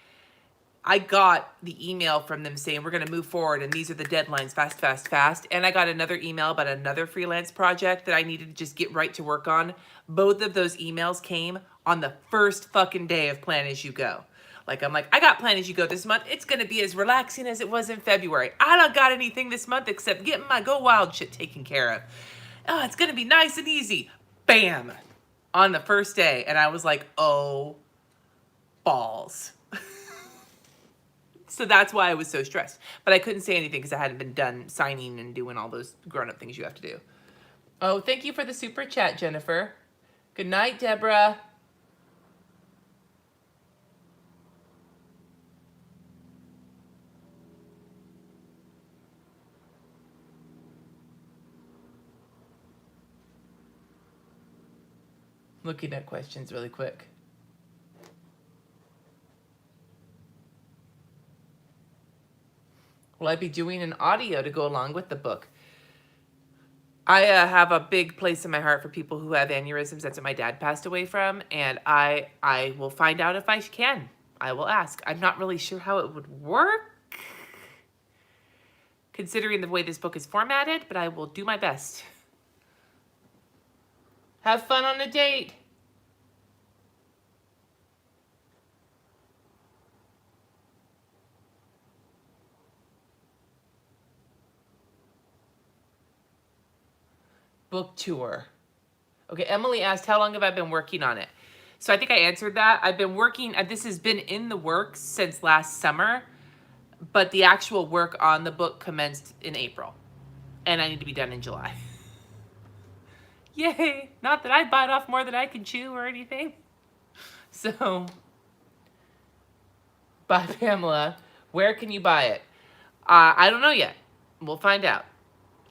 A: I got the email from them saying, we're going to move forward, and these are the deadlines, fast, fast, fast. And I got another email about another freelance project that I needed to just get right to work on. Both of those emails came on the first fucking day of Plan As You Go. Like, I'm like, I got Plan As You Go this month. It's going to be as relaxing as it was in February. I don't got anything this month except getting my Go Wild shit taken care of. Oh, it's going to be nice and easy. Bam. On the first day. And I was like, oh, balls. So that's why I was so stressed. But I couldn't say anything because I hadn't been done signing and doing all those grown-up things you have to do. Oh, thank you for the super chat, Jennifer. Good night, Deborah. Looking at questions really quick. Will I be doing an audio to go along with the book? I have a big place in my heart for people who have aneurysms. That's what my dad passed away from. And I will find out if I can. I will ask. I'm not really sure how it would work, considering the way this book is formatted, but I will do my best. Have fun on a date. Book tour. Okay, Emily asked, how long have I been working on it? So I think I answered that. I've been working, this has been in the works since last summer, but the actual work on the book commenced in April, and I need to be done in July. Yay! Not that I bite off more than I can chew or anything. So, bye, Pamela. Where can you buy it? I don't know yet. We'll find out.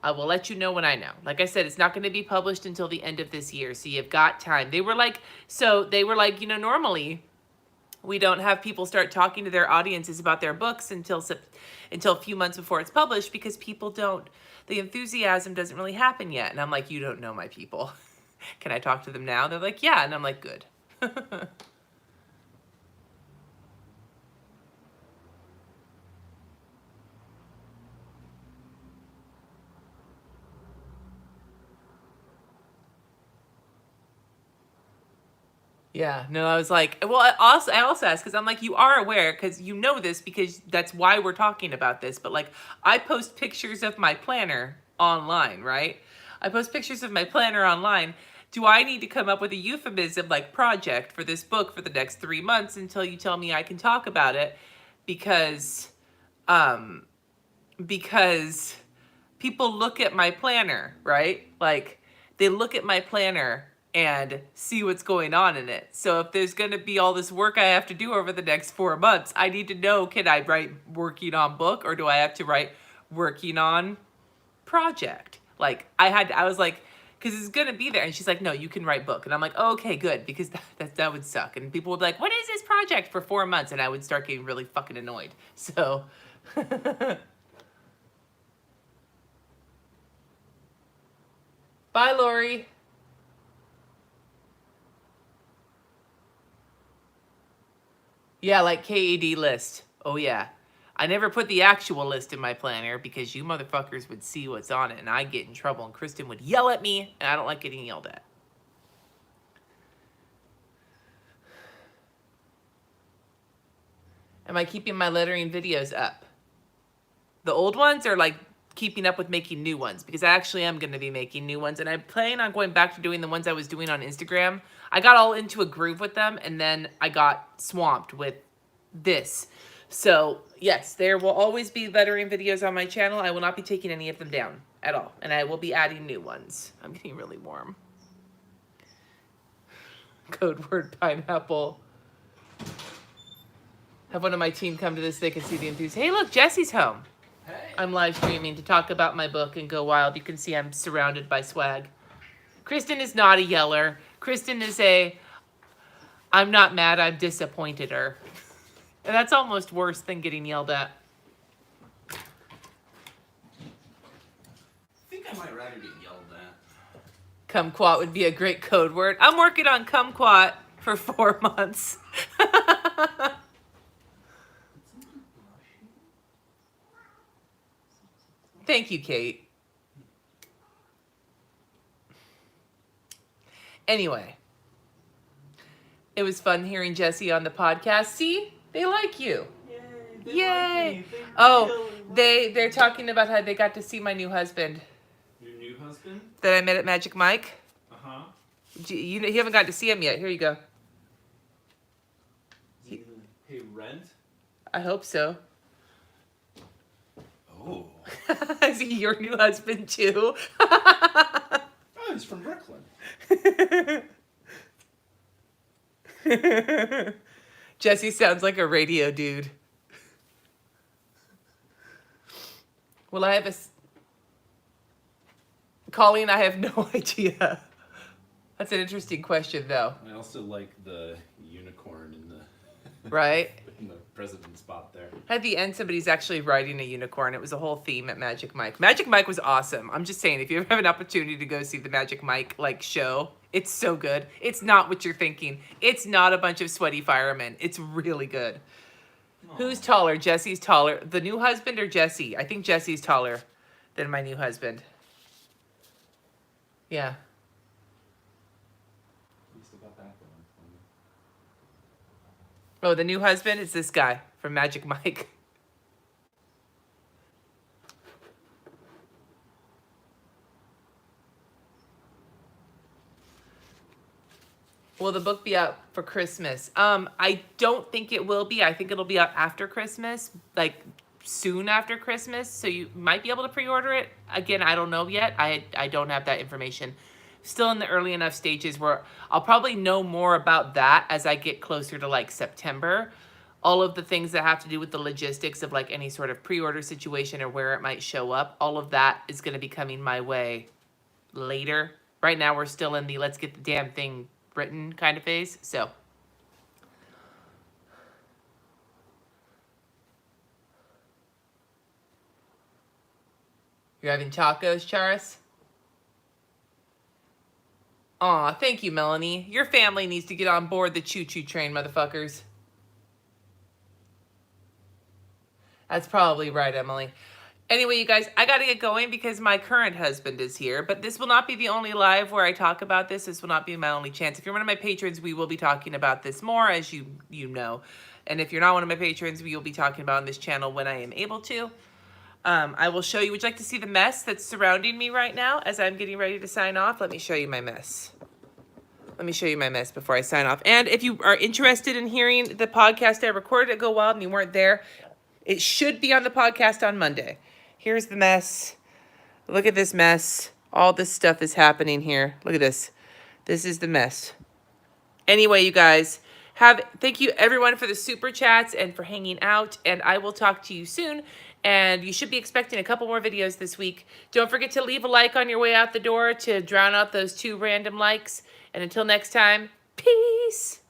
A: I will let you know when I know. Like I said, it's not going to be published until the end of this year, so you've got time. They were like, you know, normally we don't have people start talking to their audiences about their books until a few months before it's published, because people don't, the enthusiasm doesn't really happen yet. And I'm like, you don't know my people. Can I talk to them now? They're like, yeah. And I'm like, good. Yeah, no, I was like, well, I also asked because I'm like, you are aware because you know this because that's why we're talking about this. But like, I post pictures of my planner online, right? I post pictures of my planner online. Do I need to come up with a euphemism like project for this book for the next 3 months until you tell me I can talk about it? Because, um, because people look at my planner, right? Like they look at my planner and see what's going on in it. So if there's going to be all this work I have to do over the next 4 months, I need to know, can I write working on book or do I have to write working on project? Like I was like, because it's going to be there. And she's like, no, you can write book. And I'm like, oh, okay, good. Because that would suck. And people would be like, what is this project for 4 months? And I would start getting really fucking annoyed. So bye, Lori. Yeah, like KAD list. Oh, yeah. I never put the actual list in my planner because you motherfuckers would see what's on it and I'd get in trouble and Kristen would yell at me and I don't like getting yelled at. Am I keeping my lettering videos up? The old ones are like keeping up with making new ones because I actually am going to be making new ones and I plan on going back to doing the ones I was doing on Instagram. I got all into a groove with them and then I got swamped with this. So yes, there will always be lettering videos on my channel. I will not be taking any of them down at all. And I will be adding new ones. I'm getting really warm. Code word pineapple. Have one of my team come to this so they can see the enthusiasm. Hey, look, Jesse's home.
C: Hey.
A: I'm live streaming to talk about my book and go wild. You can see I'm surrounded by swag. Kristen is not a yeller. Kristen is I'm not mad, I'm disappointed-er. And that's almost worse than getting yelled at.
C: I think I might rather get yelled at.
A: Kumquat would be a great code word. I'm working on kumquat for 4 months. Thank you, Kate. Anyway, it was fun hearing Jesse on the podcast. See, they like you. Yay! Oh, they're talking about how they got to see my new husband
C: Your new husband?
A: that I met at Magic Mike.
C: Uh-huh.
A: You haven't got to see him yet. Here you go.
C: Is he gonna pay rent?
A: I hope so.
C: Oh.
A: Is he your new husband too?
C: Oh, he's from Brooklyn.
A: Jesse sounds like a radio dude. Well, I have Colleen, I have no idea. That's an interesting question, though.
C: I also like the unicorn in the
A: Right?
C: in the president spot there.
A: At the end, somebody's actually riding a unicorn. It was a whole theme at Magic Mike. Magic Mike was awesome. I'm just saying, if you ever have an opportunity to go see the Magic Mike show, it's so good. It's not what you're thinking. It's not a bunch of sweaty firemen. It's really good.
C: Aw.
A: Who's taller? Jesse's taller. The new husband or Jesse? I think Jesse's taller than my new husband. Yeah.
C: You still got that going for me.
A: Oh, the new husband is this guy from Magic Mike. Will the book be out for Christmas? I don't think it will be. I think it'll be out after Christmas, like soon after Christmas. So you might be able to pre-order it. Again, I don't know yet. I don't have that information. Still in the early enough stages where I'll probably know more about that as I get closer to like September. All of the things that have to do with the logistics of like any sort of pre-order situation or where it might show up, all of that is going to be coming my way later. Right now we're still in the let's get the damn thing written kind of phase. So you're having tacos, Charis? Aw, thank you, Melanie. Your family needs to get on board the choo-choo train, motherfuckers. That's probably right, Emily. Anyway, you guys, I gotta get going because my current husband is here, but this will not be the only live where I talk about this. This will not be my only chance. If you're one of my patrons, we will be talking about this more, as you know. And if you're not one of my patrons, we will be talking about on this channel when I am able to. I will show you. Would you like to see the mess that's surrounding me right now as I'm getting ready to sign off? Let me show you my mess. Let me show you my mess before I sign off. And if you are interested in hearing the podcast I recorded at Go Wild and you weren't there, it should be on the podcast on Monday. Here's the mess. Look at this mess. All this stuff is happening here. Look at this. This is the mess. Anyway, you guys, thank you everyone for the super chats and for hanging out. And I will talk to you soon. And you should be expecting a couple more videos this week. Don't forget to leave a like on your way out the door to drown out those 2 random likes. And until next time, peace.